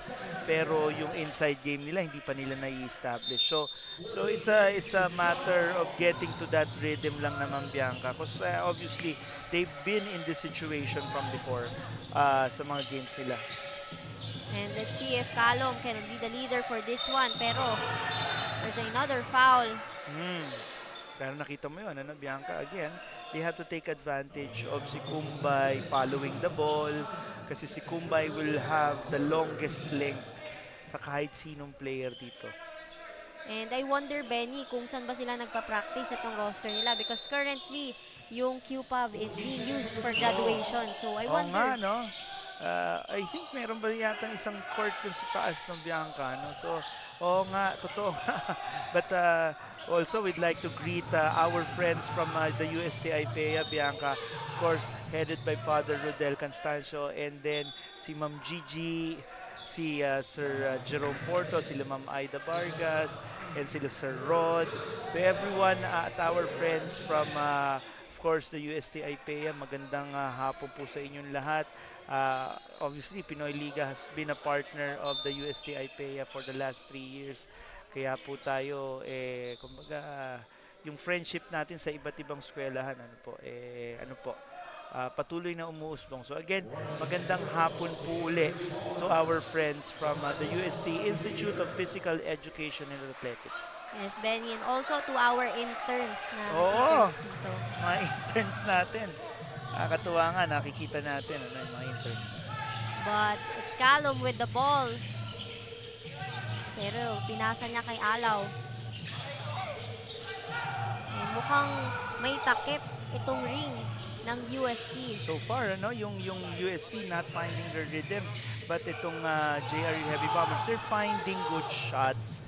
pero yung inside game nila hindi pa nila nai-establish. So it's a matter of getting to that rhythm lang naman, Bianca, because obviously they've been in this situation from before sa mga games nila. And let's see if Calum can be the leader for this one, pero there's another foul. Pero nakita mo yun, Bianca, again, they have to take advantage of si Kumbay following the ball kasi si Kumbay will have the longest length sa kahit sinong player dito. And I wonder, Benny, kung saan ba sila nagpa-practice atong roster nila because currently, yung QPAV is being used for graduation. So I wonder. I think meron ba yata isang court dun sa taas ng Bianca, So, oo nga, totoo. But also, we'd like to greet our friends from the UST IPEA, Bianca. Of course, headed by Father Rodel Constancio. And then, si Ma'am Gigi, si Sir Jerome Porto, sila Ma'am Aida Vargas, and sila Sir Rod. To everyone at our friends from, of course, the UST IPEA, magandang hapon po sa inyong lahat. Obviously, Pinoyliga has been a partner of the UST IPEA for the last 3 years. Kaya po tayo, kumbaga, yung friendship natin sa iba't ibang eskwelahan, patuloy na umuusbong. So again, magandang hapon po uli to our friends from the UST Institute of Physical Education and Athletics. Yes, Benny, and also to our interns na dito. Mga interns natin. Nakakatuwa nga, nakikita natin yung mga interns. But it's Calum with the ball. Pero pinasa niya kay Alaw. And mukhang may takip itong ring ng UST. So far, yung UST not finding their rhythm, but itong JRU Heavy Bombers, they're finding good shots.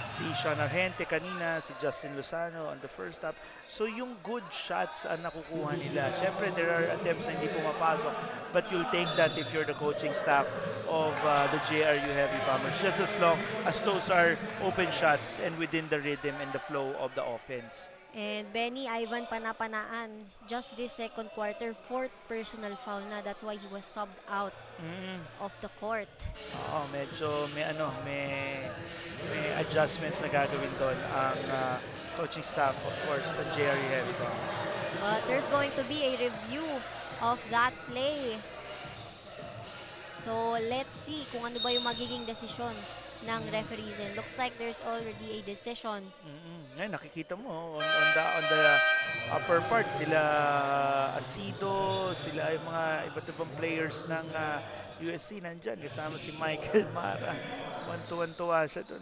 Si si Sean Argente kanina, si Justin Lozano on the first half. So yung good shots ang nakukuha nila. Siyempre, there are attempts na hindi pumapasok, but you'll take that if you're the coaching staff of the JRU Heavy Bombers, just as long as those are open shots and within the rhythm and the flow of the offense. And Benny Ivan Panapanaan, just this second quarter, 4th personal foul na. That's why he was subbed out of the court. Oo, medyo may adjustments na gagawin doon ang coaching staff, of course, ng JRU Heavy Bombers. But there's going to be a review of that play. So let's see kung ano ba yung magiging desisyon ng referees, and looks like there's already a decision. Ngayon, nakikita mo on the upper part sila Asido, sila yung mga iba't ibang players ng USC nandyan, kasama si Michael Mara. Tuwan-tuwa siya doon.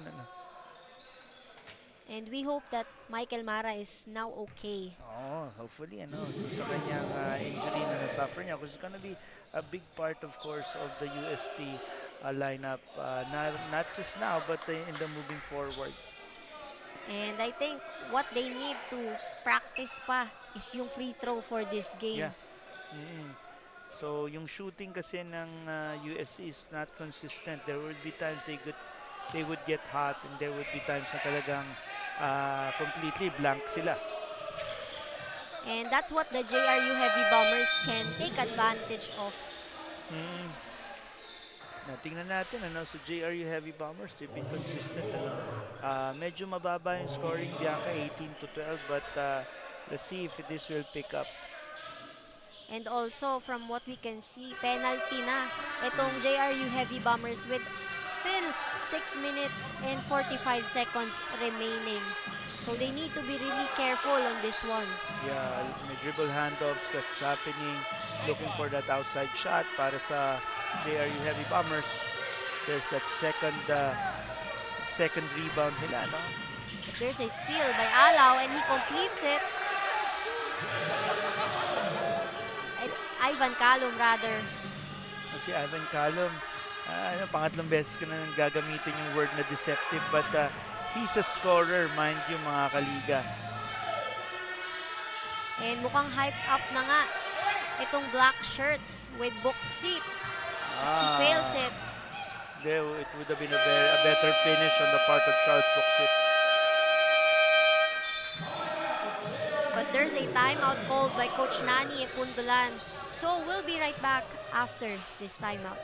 And we hope that Michael Mara is now okay. Hopefully sa kanyang injury na nasuffer niya, because it's gonna be a big part, of course, of the UST lineup, not just now but in the moving forward. And I think what they need to practice pa is yung free throw for this game. Yeah. So yung shooting kasi ng USC is not consistent. There would be times they would get hot, and there would be times na talagang completely blank sila. And that's what the JRU Heavy Bombers can take advantage of. Tingnan natin, so JRU Heavy Bombers, they've been consistent. Medyo mababa yung scoring, Bianca, 18-12, but let's see if this will pick up. And also, from what we can see, penalty na itong JRU Heavy Bombers with still 6 minutes and 45 seconds remaining. So they need to be really careful on this one. Yeah, may dribble handoffs that's happening, looking for that outside shot para sa JRU Heavy Bombers. There's that second rebound nila, no? There's a steal by Alaw, and he completes it. It's Ivan Calum, rather. Si Ivan Calum, pangatlong beses ko na gagamitin yung word na deceptive, but he's a scorer, mind you, mga kaliga. And mukhang hyped up na nga itong black shirts with book seat. He fails it. It would have been a better finish on the part of Charles Booksit. But there's a timeout called by Coach Nani Epundulan. So we'll be right back after this timeout.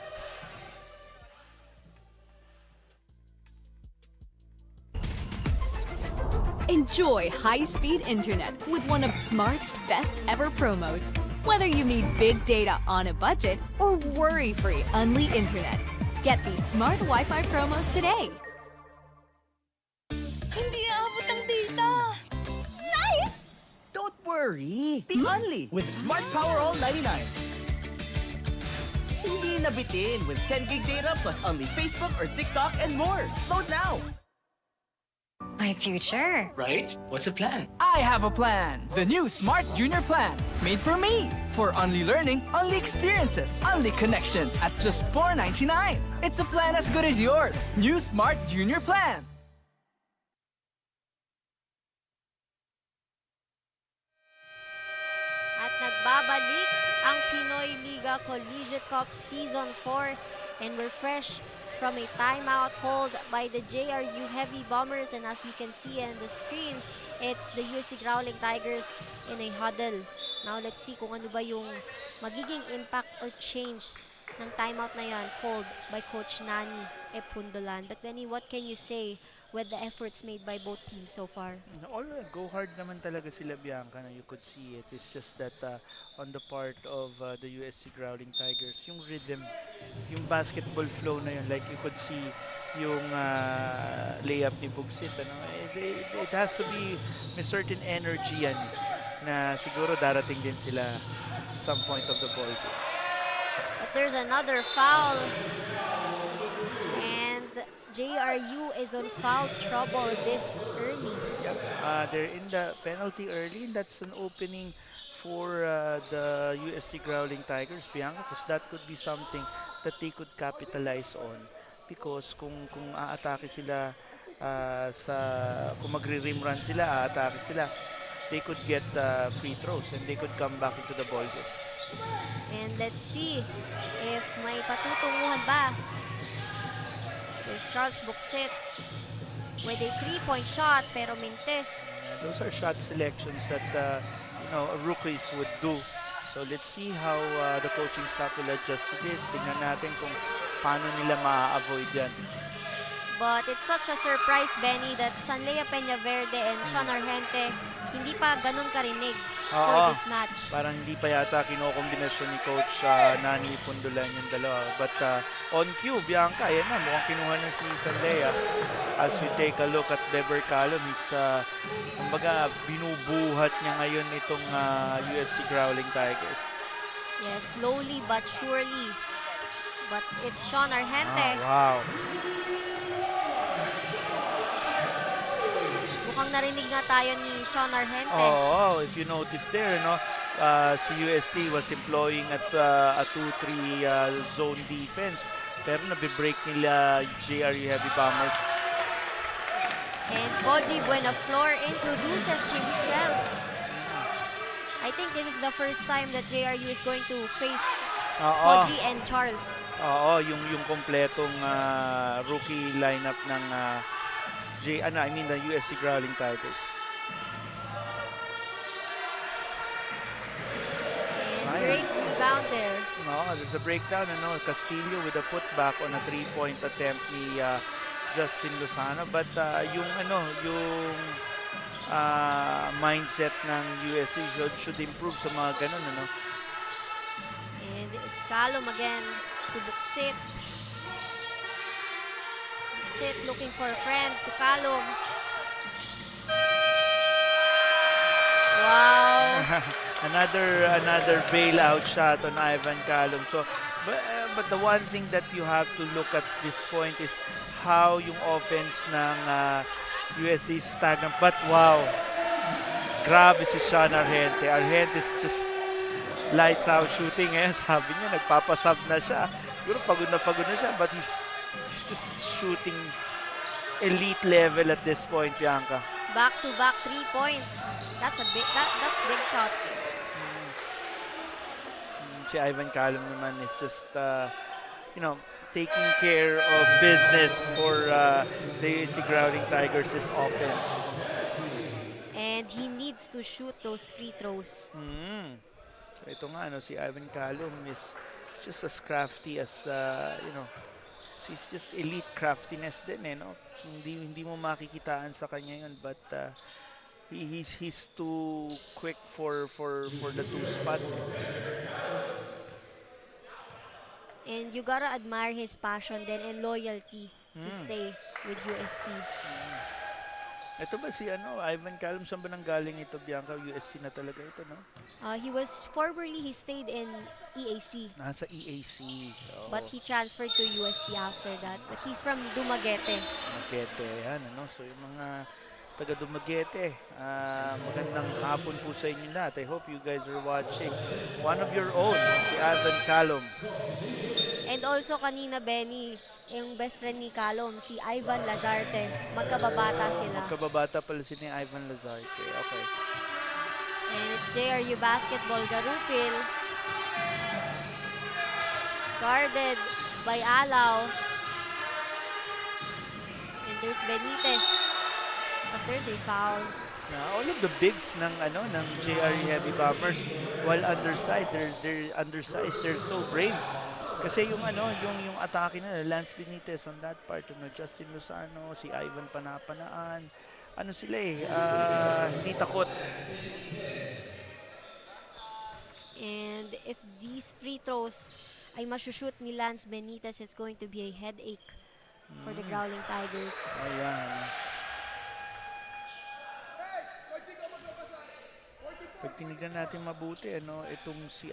Enjoy high-speed internet with one of Smart's best ever promos. Whether you need big data on a budget or worry-free Unli internet, get these smart Wi-Fi promos today. Hindi aabot ang data. Nice! Don't worry! Be Unli with Smart Power All 99. Hindi nabitin with 10 gig data plus Unli Facebook or TikTok and more. Load now! My future. Right? What's a plan? I have a plan. The new Smart Junior Plan. Made for me. For only learning, only experiences, only connections at just $4.99. It's a plan as good as yours. New Smart Junior Plan. At nagbabalik ang Pinoyliga Collegiate Cup Season 4, and we're fresh from a timeout called by the JRU Heavy Bombers, and as we can see on the screen, it's the Ust Growling Tigers in a huddle. Now let's see kung ano ba yung magiging impact or change ng timeout na yan called by Coach Nani Epundulan. But Benny, what can you say with the efforts made by both teams so far? All go hard naman talaga sila, Bianca, na you could see it. It's just that on the part of the USC Growling Tigers, yung rhythm, yung basketball flow na yun, like you could see yung layup ni Bugsit, it has to be a certain energy yan, na siguro darating din sila at some point of the ball game. But there's another foul, and JRU is on foul trouble this early. Yep. They're in the penalty early, and that's an opening for the USC Growling Tigers, Bianca, because that could be something that they could capitalize on. Because kung aatake sila sa kung magre-rim run sila, atake sila, they could get free throws and they could come back into the ball game. And let's see if may patutunguhan ba. There's Charles Buxet with a 3-point shot pero mintes. Those are shot selections that rookies would do. So let's see how the coaching staff will adjust to this. Tingnan natin kung paano nila ma-avoid yan. But it's such a surprise, Benny, that Sanlea Peñaverde and Sean Argente hindi pa ganun karinig for this match. Parang hindi pa yata kinokombinasyon ni Coach Nani Pundulan yung dalawa. But on cue, Bianca, yan na, mukhang kinuha na si Sanlea. As we take a look at Beber Calum, he's, kumbaga, binubuhat niya ngayon itong USC Growling Tigers. Yes, slowly but surely. But it's Sean Argente. Wow. Mukhang narinig nga tayo ni Sean Argente. Oh, if you notice there, si UST was employing at a 2-3 zone defense. Pero nabe-break nila JRU Heavy Bombers. And Koji Buenaflor introduces himself. I think this is the first time that JRU is going to face Koji and Charles. Oo, yung kompletong rookie lineup ng the USC Growling Tigers. And great rebound there. No, there's a breakdown. Castillo with a putback on a 3-point attempt ni Justin Lozano. But yung mindset ng USC should improve sa mga ganun. And it's Calum again to Buxet. Buxet looking for a friend to Calum. Wow. another bailout shot on Ivan Calum. So, but the one thing that you have to look at this point is how yung offense ng USC is stagnant. But wow, grabe si Sean Argente. Argente is just lights out shooting. Sabi niya, nagpapasab na siya. Siguro pagod na siya, but he's just shooting elite level at this point, Bianca. Back-to-back 3 points. That's big shots. Si Ivan Calum naman is just taking care of business for the USC Growling Tigers' offense. And he needs to shoot those free throws. So ito nga, si Ivan Calum is just as crafty as, she's just elite craftiness din, Hindi mo makikitaan sa kanya yun, but he's too quick for the 2 spot. And you gotta admire his passion then and loyalty to stay with UST. Ito ba si Ivan Calum, saan ba nang galing ito, Bianca? USC na talaga ito, no? He stayed in EAC. Nasa EAC. Oh. But he transferred to UST after that. But he's from Dumaguete. Dumaguete, yan, So yung mga taga Dumaguete, magandang hapon po sa inyo lahat. I hope you guys are watching. One of your own, si Ivan Calum. And also kanina, Benny, yung best friend ni Calum, si Ivan Lazarte. Magkababata sila. Magkababata pala si ni Ivan Lazarte. Okay. And it's JRU Basketball Garupil. Guarded by Alaw. And there's Benitez. But there's a foul. All of the bigs ng JRU Heavy Bombers, while undersized, they're undersized. They're so brave. Kasi yung atake na Lance Benitez on that part, Justin Lozano, si Ivan Panapanaan, sila hindi takot. And if these free throws ay masushoot ni Lance Benitez, it's going to be a headache for the Growling Tigers. Ayan. Pag tinignan natin mabuti, itong si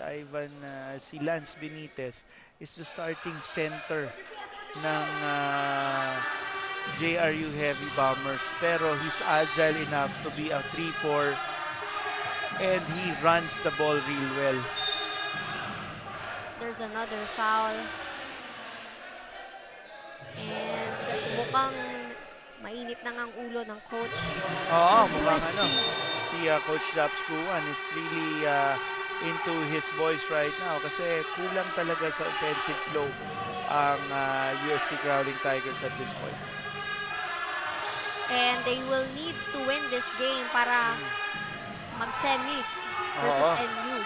Lance Benitez is the starting center ng JRU Heavy Bombers. Pero he's agile enough to be a 3-4 and he runs the ball real well. There's another foul. And mukhang Mainit na ngang ulo ng coach. Oo, ng mukhang UST. si Coach Japs Kuan is really into his boys right now kasi kulang talaga sa offensive flow ang UST Growling Tigers at this point. And they will need to win this game para mag-semis versus Oo. NU.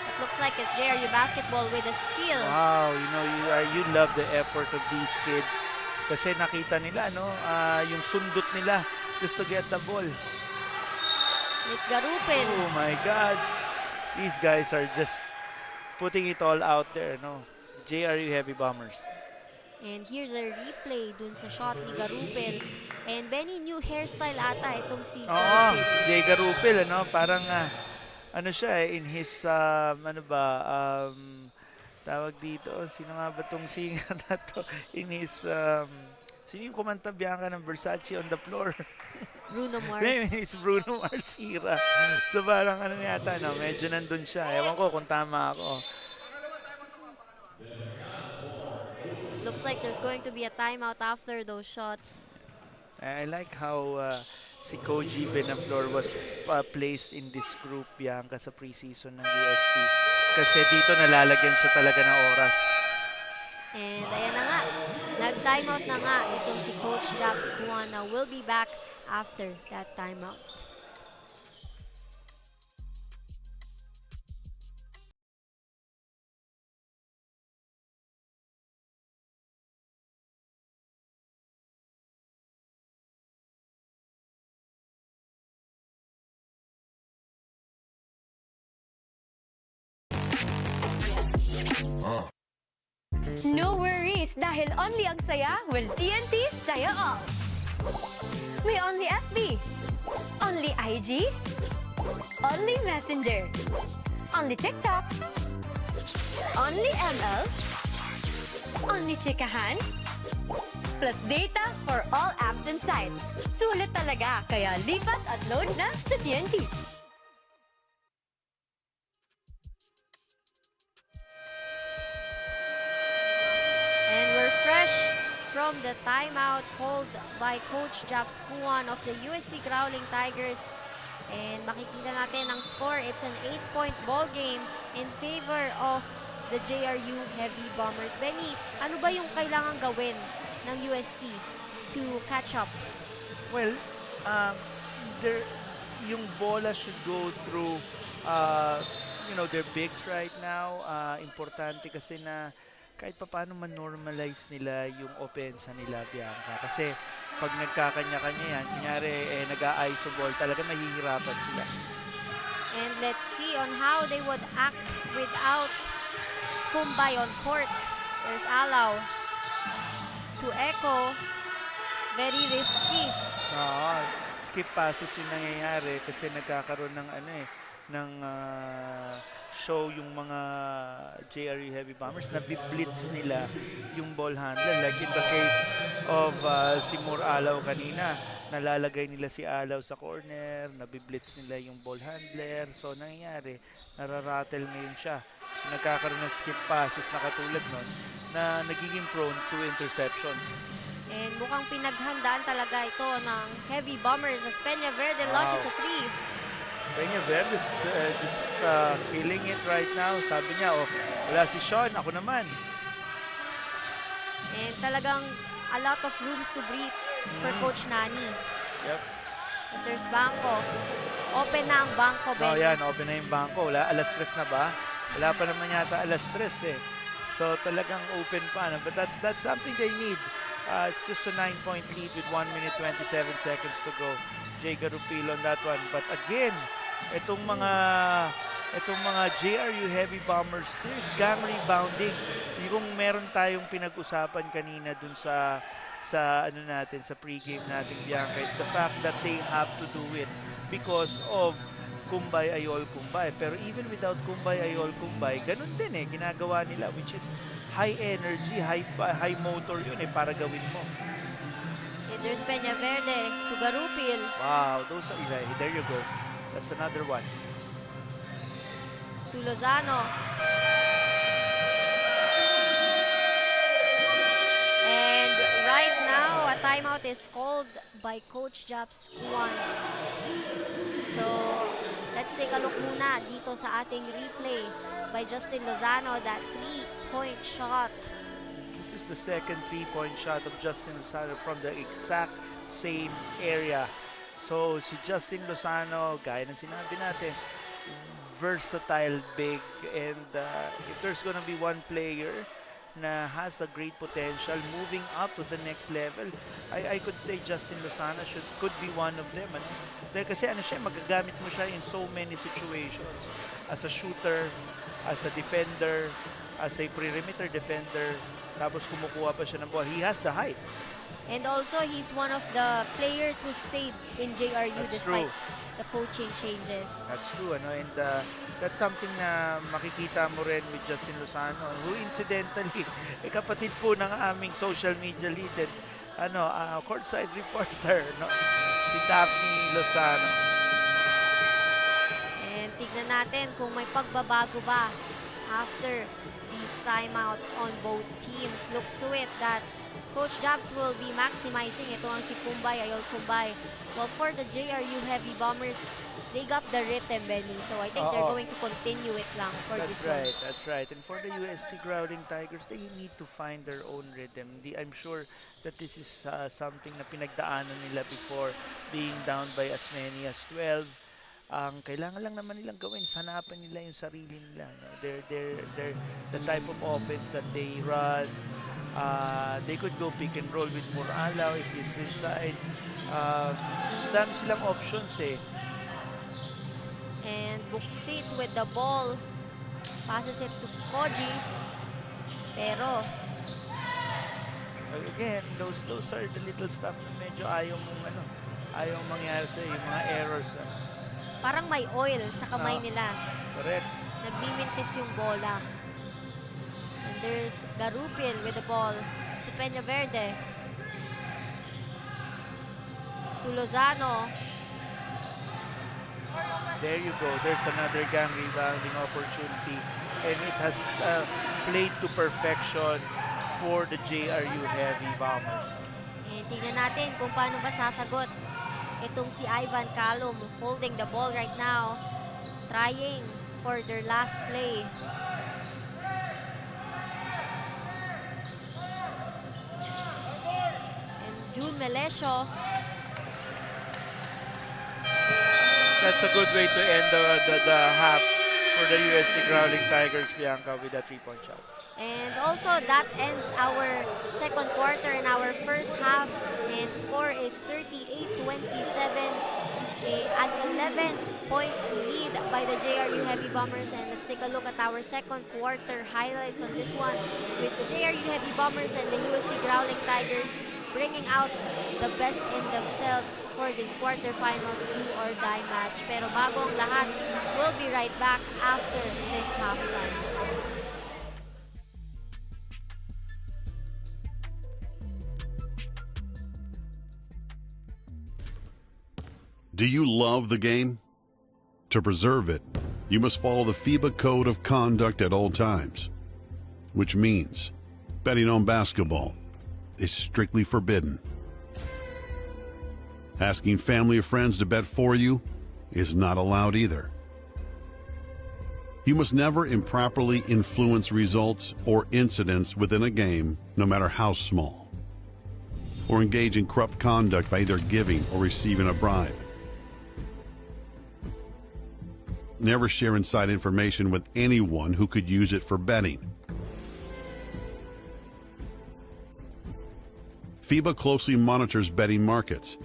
It looks like it's JRU basketball with a steal. Wow, you love the effort of these kids kasi nakita nila yung sundot nila just to get the ball. It's Garupel. Oh my God, these guys are just putting it all out there, no? JRU Heavy Bombers. And here's a replay dun sa shot ni Garupel. And Benny, new hairstyle ata itong si Oo, Garupel. Jay Garupel, parang siya in his, tawag dito, sino nga ba itong singer na to? In his, sino yung kumanta Bianca ng Versace on the floor? Bruno Mars. It's Bruno Mars era. So parang medyo nandun siya. Ewan ko kung tama ako. Looks like there's going to be a timeout after those shots. I like how si Koji Benaflor was placed in this group, Bianca, sa preseason ng UST. Kasi dito nalalagyan siya talaga ng oras. And ayan na nga, nag-timeout na nga itong si Coach Japs Kuan na will be back after that timeout. No worries dahil only ang saya will TNT Saya All. May only FB, only IG, only Messenger, only TikTok, only ML, only chikahan, plus data for all apps and sites. Sulit talaga, kaya lipat at load na sa TNT. And we're fresh from the timeout called by Coach Japs Kuan of the UST Growling Tigers. And makikita natin ang score. It's an 8-point ball game in favor of the JRU Heavy Bombers. Benny, ano ba yung kailangan gawin ng UST to catch up? Well, yung bola should go through, their bigs right now. Importante kasi na kahit pa paano man-normalize nila yung opensa nila, Bianca. Kasi pag nagkakanya-kanya yan, kunyari nag-a-iso ball, talaga mahihirapan sila. And let's see on how they would act without Kumbay on court. There's Alaw to Echo. Very risky. Skip passes yung nangyayari kasi nagkakaroon ng show yung mga JRU Heavy Bombers na biblitz nila yung ball handler. Like in the case of si Moore Alaw kanina, nalalagay nila si Alaw sa corner, nabiblitz nila yung ball handler. So nangyayari, nararattle ngayon siya. So, nagkakaroon ng skip passes na katulad nun na nagiging prone to interceptions. And mukhang pinaghandaan talaga ito ng Heavy Bombers as Peña Verde launches a 3. Peña Verde is just killing it right now. Sabi niya, wala si Sean, ako naman. And talagang a lot of rooms to breathe for Coach Nani. Yep. But there's Bangko. Open na ang Bangko, Ben. Yan, open na yung bangko. Alas 3 na ba? Wala pa naman yata alas 3 eh. So talagang open pa. But that's something they need. It's just a 9-point lead with 1 minute 27 seconds to go. Jay Garupil on that one. But again, itong mga JRU Heavy Bombers, gang rebounding. Yung meron tayong pinag-usapan kanina dun sa pregame natin, Bianca, is the fact that they have to do it because of Kumbay Ayol Kumbay. Pero even without Kumbay Ayol Kumbay, ganun din ginagawa nila, which is high energy, high motor yun para gawin mo. And there's Peña Verde to Garupil. Wow, there you go. That's another one. To Lozano. And right now, timeout is called by Coach Japs 1. So, let's take a look muna dito sa ating replay by Justin Lozano, that 3-point shot. This is the second 3-point shot of Justin Lozano from the exact same area. So, si Justin Lozano, gaya ng sinabi natin, versatile big, and if there's gonna be one player na has a great potential moving up to the next level, I could say Justin Lozano could be one of them. Ano? Dahil kasi magagamit mo siya in so many situations. As a shooter, as a defender, as a perimeter defender, tapos kumukuha pa siya ng ball. He has the height. And also, he's one of the players who stayed in JRU despite the coaching changes. That's true, ano? And that's something na makikita mo rin with Justin Lozano, who incidentally, kapatid po ng aming social media lead and courtside reporter, no? Si Daphne Lozano. And tignan natin kung may pagbabago ba after these timeouts on both teams. Looks to it that Coach Japs will be maximizing ito ang si Ayol Kumbay. Well, for the JRU Heavy Bombers, they got the rhythm, Benny. So I think they're going to continue it lang for this one. That's right. And for the UST Growling Tigers, they need to find their own rhythm. I'm sure that this is something na pinagdaanan nila before, being down by as many as 12. Ang kailangan lang naman nilang gawin, sanapan nila yung sarili nila. No? They're the type of offense that they run. They could go pick and roll with Muralaw if he's inside. Dami silang options eh. And Buksit with the ball. Passes it to Koji. Pero again, those are the little stuff na medyo ayaw mangyari sa yung mga errors. Parang may oil sa kamay nila. Correct. Nagmimintis yung bola. And there's Garupil with the ball to Peña Verde. To Lozano. There you go. There's another gang rebounding opportunity. And it has played to perfection for the JRU Heavy Bombers. And tingnan natin kung paano ba sasagot itong si Ivan Calum, holding the ball right now, trying for their last play. And June Melesio. That's a good way to end the half for the USC Growling Tigers, Bianca, with a 3-point shot. And also, that ends our second quarter and our first half. And score is 38-27. An 11-point lead by the JRU Heavy Bombers. And let's take a look at our second quarter highlights on this one, with the JRU Heavy Bombers and the UST Growling Tigers bringing out the best in themselves for this quarterfinals do-or-die match. Pero bago ang lahat, we'll be right back after this halftime. Do you love the game? To preserve it, you must follow the FIBA Code of Conduct at all times, which means betting on basketball is strictly forbidden. Asking family or friends to bet for you is not allowed either. You must never improperly influence results or incidents within a game, no matter how small, or engage in corrupt conduct by either giving or receiving a bribe. Never share inside information with anyone who could use it for betting. FIBA closely monitors betting markets.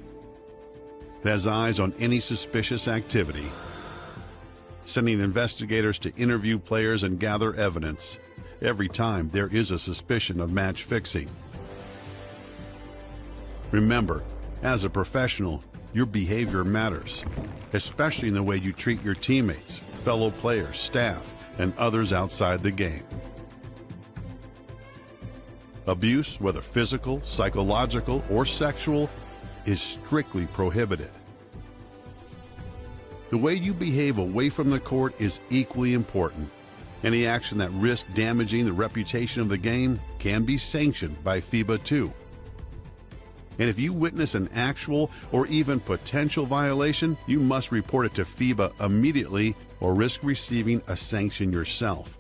It has eyes on any suspicious activity, sending investigators to interview players and gather evidence every time there is a suspicion of match fixing. Remember, as a professional, your behavior matters, especially in the way you treat your teammates, fellow players, staff, and others outside the game. Abuse, whether physical, psychological, or sexual, is strictly prohibited. The way you behave away from the court is equally important. Any action that risks damaging the reputation of the game can be sanctioned by FIBA 2. And if you witness an actual or even potential violation, you must report it to FIBA immediately or risk receiving a sanction yourself.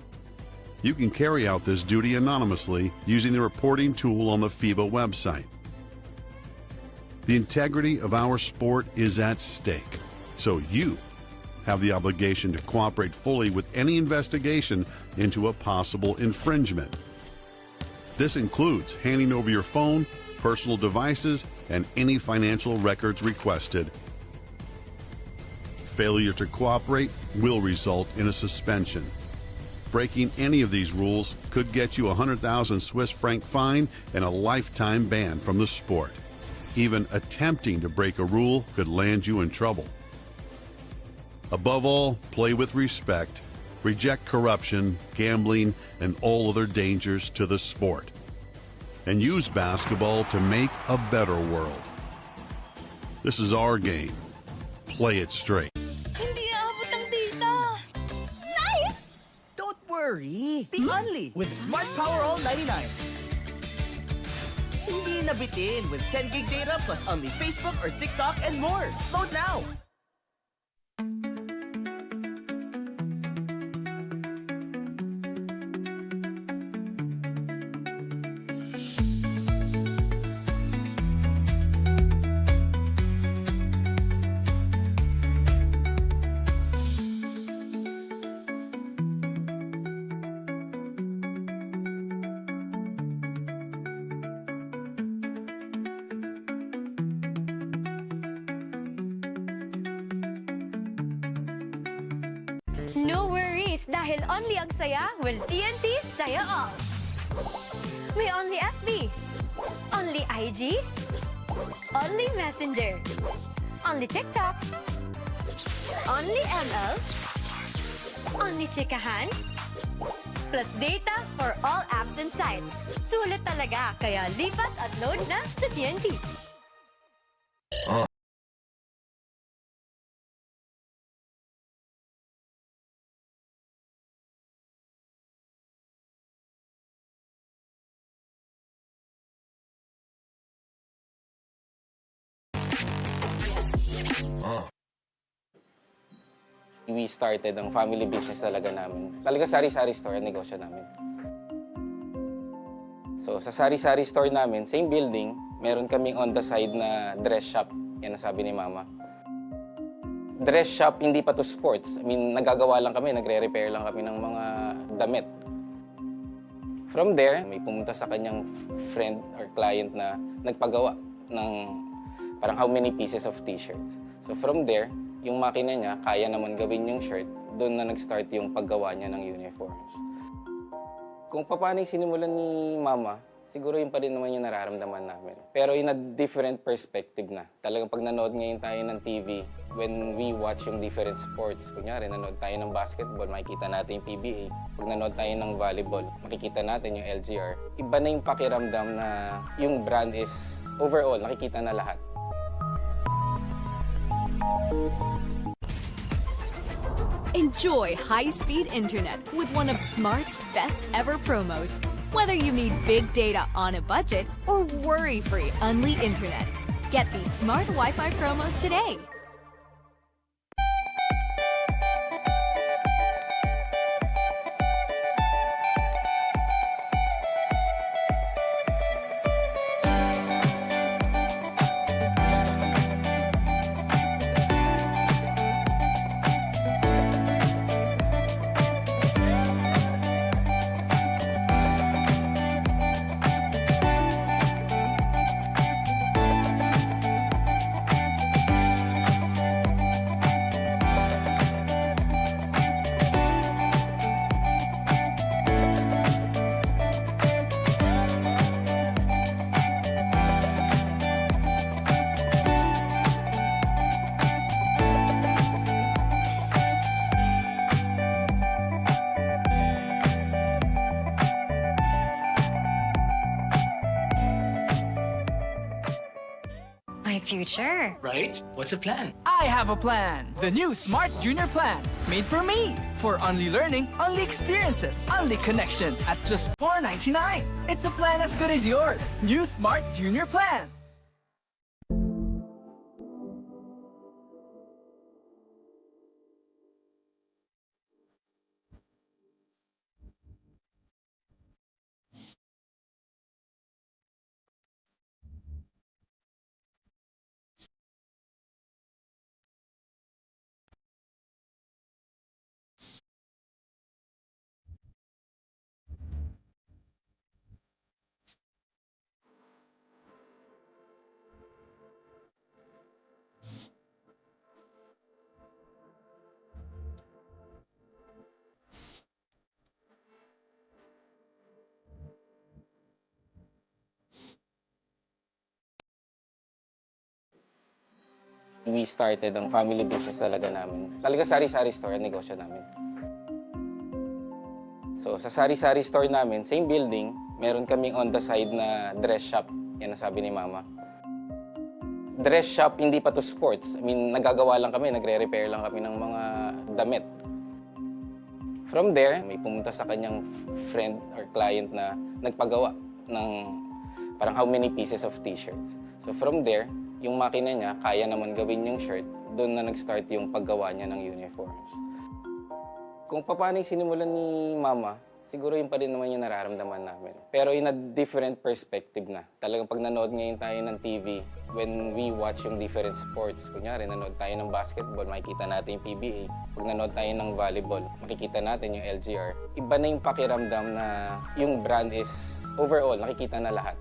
You can carry out this duty anonymously using the reporting tool on the FIBA website. The integrity of our sport is at stake, so you have the obligation to cooperate fully with any investigation into a possible infringement. This includes handing over your phone, personal devices, and any financial records requested. Failure to cooperate will result in a suspension. Breaking any of these rules could get you a 100,000 Swiss franc fine and a lifetime ban from the sport. Even attempting to break a rule could land you in trouble. Above all, play with respect, reject corruption, gambling, and all other dangers to the sport, and use basketball to make a better world. This is our game. Play it straight. Hindi aabot ang data. Nice! Don't worry. Be only with Smart Power All 99. Hindi nabitin with 10 gig data plus only Facebook or TikTok and more. Load now. No worries, dahil only ang saya will TNT Saya All. May only FB, only IG, only Messenger, only TikTok, only ML, only Chikahan, plus data for all apps and sites. Sulit talaga, kaya lipat at load na sa TNT. We started ang family business talaga namin. Talaga sari-sari store ang negosyo namin. So sa sari-sari store namin, same building, meron kaming on the side na dress shop. Yan ang sabi ni Mama. Dress shop, hindi pa to sports. I mean, nagagawa lang kami, nagre-repair lang kami ng mga damit. From there, may pumunta sa kanyang friend or client na nagpagawa ng parang how many pieces of t-shirts. So from there, yung makina niya, kaya naman gawin yung shirt, doon na nag-start yung paggawa niya ng uniforms. Kung paano yung sinimulan ni Mama, siguro yun pa rin naman yung nararamdaman namin. Pero in a different perspective na. Talagang pag nanood ngayon tayo ng TV, when we watch yung different sports, kunyari nanood tayo ng basketball, makikita natin yung PBA. Pag nanood tayo ng volleyball, makikita natin yung LGR. Iba na yung pakiramdam na yung brand is overall, nakikita na lahat. Enjoy high-speed internet with one of Smart's best ever promos. Whether you need big data on a budget or worry-free Unli internet, get these Smart Wi-Fi promos today. My future. Right? What's the plan? I have a plan. The new Smart Junior Plan. Made for me. For only learning, only experiences, only connections at just $4.99. It's a plan as good as yours. New Smart Junior Plan. we started, ang family business talaga namin. Talaga sari-sari store ang negosyo namin. So sa sari-sari store namin, same building, meron kaming on the side na dress shop. Yan ang sabi ni Mama. Dress shop, hindi pa to sports. I mean, nagagawa lang kami, nagre-repair lang kami ng mga damit. From there, may pumunta sa kanyang friend or client na nagpagawa ng parang how many pieces of t-shirts. So from there, yung makina niya, kaya naman gawin yung shirt, doon na nag-start yung paggawa niya ng uniforms. Kung paano yung sinimulan ni Mama, siguro yun pa rin naman yung nararamdaman namin. Pero in a different perspective na. Talagang pag nanood ngayon tayo ng TV, when we watch yung different sports, kunyari nanood tayo ng basketball, makikita natin yung PBA. Pag nanood tayo ng volleyball, makikita natin yung LGR. Iba na yung pakiramdam na yung brand is overall, nakikita na lahat.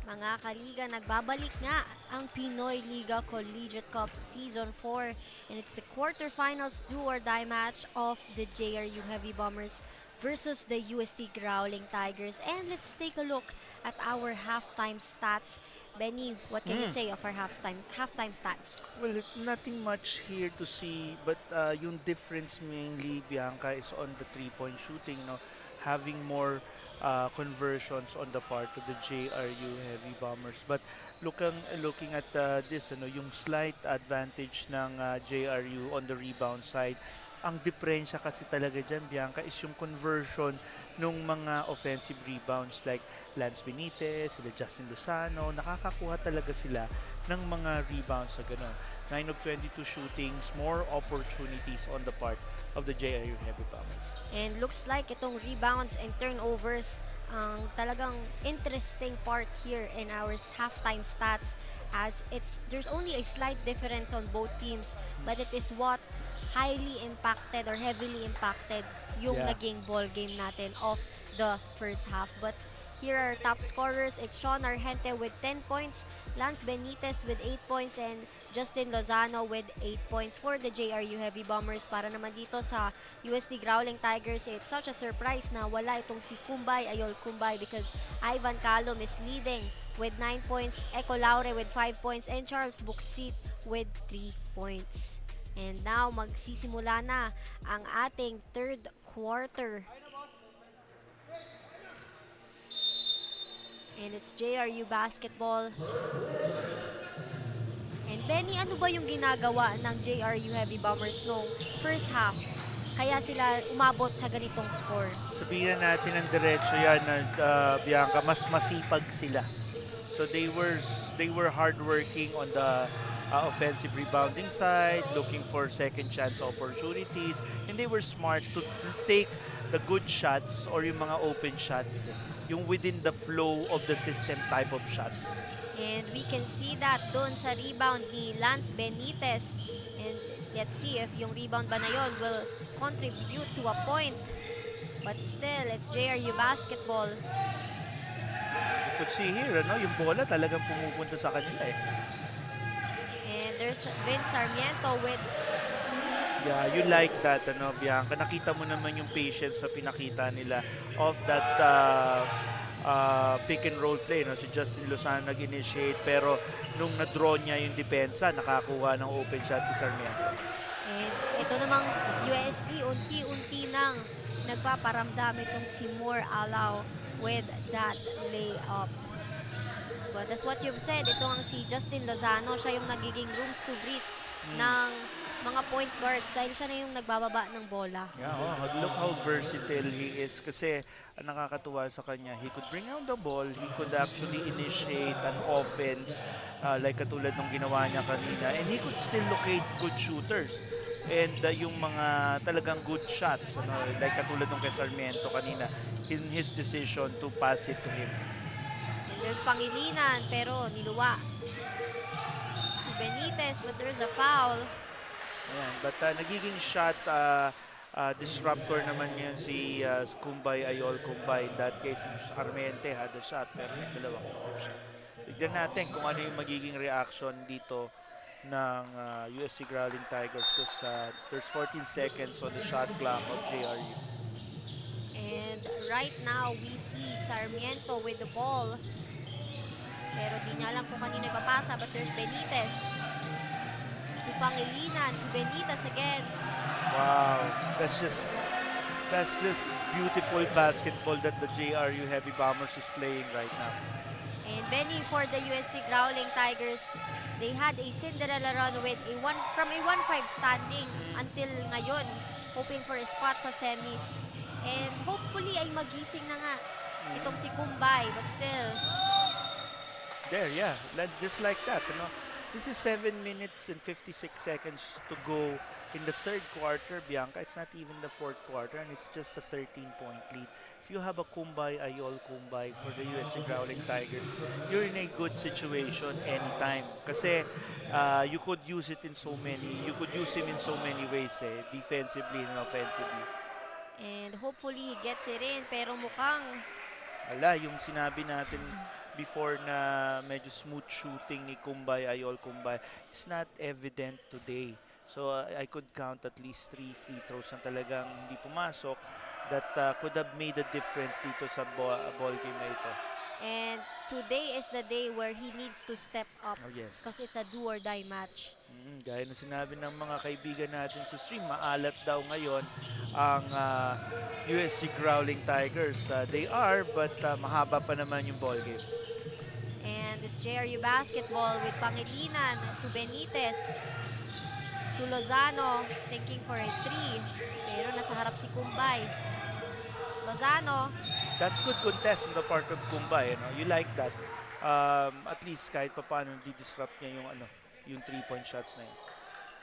Mga kaliga, nagbabalik nga ang Pinoyliga Collegiate Cup Season 4 and it's the quarterfinals do-or-die match of the JRU Heavy Bombers versus the UST Growling Tigers. And let's take a look at our halftime stats. Benny, what can you say of our halftime stats? Well, nothing much here to see, but yung difference mainly, Bianca, is on the three-point shooting, no? Having more conversions on the part of the JRU Heavy Bombers. But looking at this, yung slight advantage ng JRU on the rebound side, ang diferensya kasi talaga dyan, Bianca, is yung conversion ng mga offensive rebounds like Lance Benitez, sila Justin Lozano, nakakakuha talaga sila ng mga rebounds sa ganun. 9 of 22 shootings, more opportunities on the part of the JRU Heavy Bombers. And looks like itong rebounds and turnovers ang talagang interesting part here in our halftime stats, as there's only a slight difference on both teams, but it is what highly impacted or heavily impacted yung naging ball game natin of the first half. But here are top scorers. It's Sean Argente with 10 points, Lance Benitez with 8 points, and Justin Lozano with 8 points for the JRU Heavy Bombers. Para naman dito sa UST Growling Tigers, it's such a surprise na wala itong si Ayol Kumbay, because Ivan Calum is leading with 9 points, Eco Laure with 5 points, and Charles Buxit with 3 points. And now, magsisimula na ang ating third quarter. And it's JRU basketball. And Benny, ano ba yung ginagawa ng JRU Heavy Bombers nung first half? Kaya sila umabot sa ganitong score. Sabihin natin ng diretso yan na Bianca, mas masipag sila. So they were hardworking on the offensive rebounding side, looking for second chance opportunities, and they were smart to take the good shots or yung mga open shots, yung within the flow of the system type of shots. And we can see that doon sa rebound ni Lance Benitez. And let's see if yung rebound ba na yun will contribute to a point. But still, it's JRU basketball. You could see here, yung bola talagang pumupunta sa kanila eh. And there's Vince Sarmiento with... Yeah, you like that, Bianca. Nakita mo naman yung patience na pinakita nila of that pick and roll play. Si Justin Lozano nag-initiate, pero nung na-draw niya yung depensa, nakakuha ng open shot si Sarmiento. And ito namang UST, unti-unti nang nagpaparamdam itong si Moore Alaw with that layup. But that's what you've said. Ito ang si Justin Lozano. Siya yung nagiging rooms to breathe ng mga point guards dahil siya na yung nagbababa ng bola. Yeah, look how versatile he is. Kasi ang nakakatuwa sa kanya, he could bring out the ball, he could actually initiate an offense like katulad ng ginawa niya kanina, and he could still locate good shooters. And yung mga talagang good shots, like katulad ng kay Sarmiento kanina, in his decision to pass it to him. And there's Pangilinan, pero niluwa. Benitez, but there's a foul. Ayan, but nagiging shot disruptor naman yun si Ayol Kumbay. In that case, Armente had a shot, pero may dalawang isip siya. Tignan natin kung ano yung magiging reaction dito ng USC Growling Tigers, because there's 14 seconds on the shot clock of JRU. And And right now, we see Sarmiento with the ball. Pero di niya alam kung kanino ipapasa, but there's Benitez. To Pangilinan, to Benitez again. Wow, that's just beautiful basketball that the JRU Heavy Bombers is playing right now. And Benny, for the UST Growling Tigers, they had a Cinderella run with from a 1-5 standing until ngayon, hoping for a spot sa semis. And hopefully ay magising na nga itong si Kumbay, but still. There, yeah, just like that, you know. This is 7 minutes and 56 seconds to go in the third quarter, Bianca. It's not even the fourth quarter, and it's just a 13-point lead. If you have a Kumbay, Ayol Kumbay for the USC Growling Tigers, you're in a good situation anytime. Kasi you could use it in you could use him in so many ways, defensively and offensively. And hopefully he gets it in, pero mukhang Yung sinabi natin before na medyo smooth shooting ni Kumbay, Ayol Kumbay, is not evident today. So I could count at least 3 free throws na talagang hindi pumasok that could have made a difference dito sa ball game na ito. And today is the day where he needs to step up. Oh, yes. Because it's a do or die match. Gaya na sinabi ng mga kaibigan natin sa stream, maalat daw ngayon ang USC Growling Tigers. They are, but mahaba pa naman yung ball game. And it's JRU basketball with Pangilinan to Benitez. To Lozano, thinking for a 3. Pero nasa harap si Kumbay. Lozano. That's good contest on the part of Kumbay. You like that. At least kahit pa paano di-disrupt niya yung 3-point shots na yun.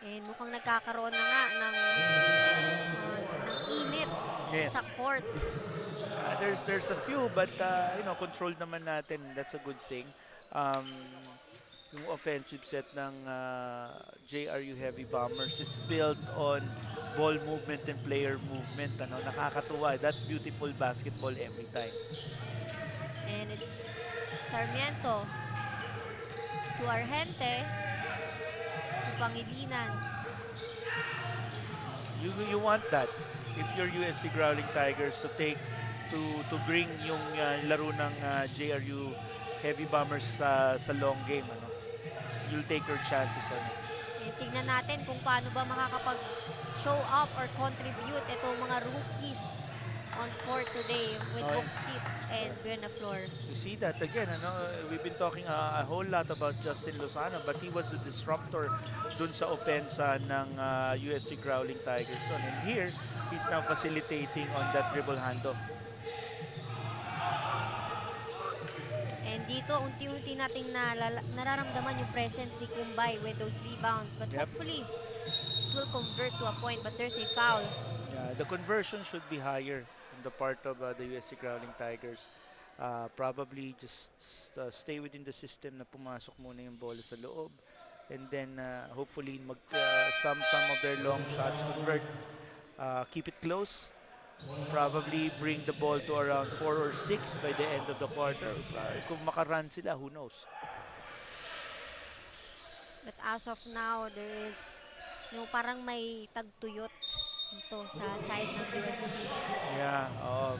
And mukhang nagkakaroon na nga ng init sa court. There's a few, but controlled naman natin. That's a good thing. Yung offensive set ng JRU Heavy Bombers, it's built on ball movement and player movement. Nakakatuwa. That's beautiful basketball every time. And it's Sarmiento to Argente to Pangilinan. You want that if you're USC Growling Tigers to bring yung laro ng JRU Heavy Bombers sa long game. You'll take your chances on it. Tignan natin kung paano ba makakapag-show up or contribute itong mga rookies on court today with Boksit and Bernaflor. You see that again, we've been talking a whole lot about Justin Lozano, but he was a disruptor dun sa opensa ng USC Growling Tigers. And here, he's now facilitating on that dribble handoff. And dito, unti-unti nating nararamdaman yung presence ni Kumbay with those rebounds. But hopefully, it will convert to a point. But there's a foul. Yeah, the conversion should be higher on the part of the USC Growling Tigers. Probably just stay within the system na pumasok muna yung bola sa loob. And then, hopefully, some of their long shots convert. Keep it close. Probably bring the ball to around 4 or 6 by the end of the quarter. Kung makarun sila, who knows? But as of now, there is parang may tagtuyot dito sa side ng UST. Yeah,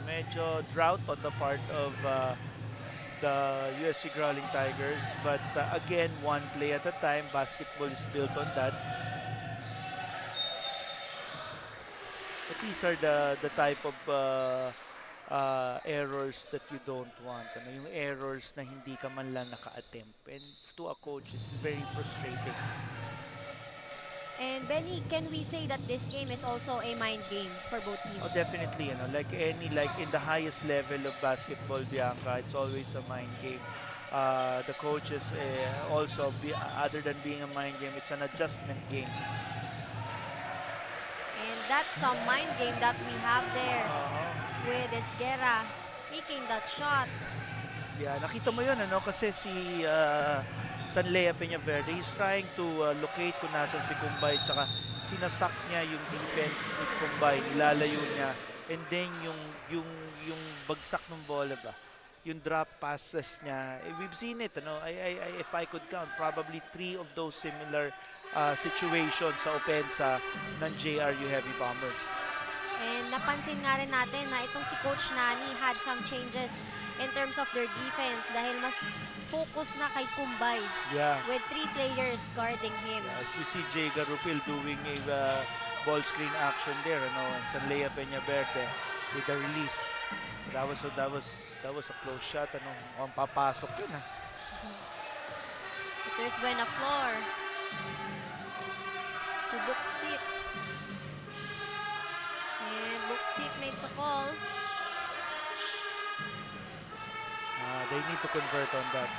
medyo drought on the part of the USC Growling Tigers. But again, one play at a time. Basketball is built on that. But these are the type of errors that you don't want. Yung errors na hindi ka man lang naka-attempt. And to a coach, it's very frustrating. And Benny, can we say that this game is also a mind game for both teams? Oh, definitely. Like in the highest level of basketball, Bianca, it's always a mind game. The coaches also, other than being a mind game, it's an adjustment game. That's some mind game that we have there with Esguerra making that shot. Yeah, nakita mo yun, kasi si Sanlea Peñaverde, he's trying to locate kung nasan si Kumbay, tsaka sinasak niya yung defense ni Kumbay, nilalayo niya, and then yung bagsak ng bola ba, yung drop passes niya, we've seen it, if I could count, probably 3 of those similar situations sa opensa ng JRU Heavy Bombers. And napansin nga rin natin na itong si Coach Nani had some changes in terms of their defense dahil mas focus na kay Kumbay Yeah. with 3 players guarding him. As we see Jay Garupil doing a ball screen action there, and Sanlea Peñaverde with the release. That was a close shot. Mukhang papasok yun, ha? But there's Buena Flor to Buksit. And Buksit made a call. They need to convert on that.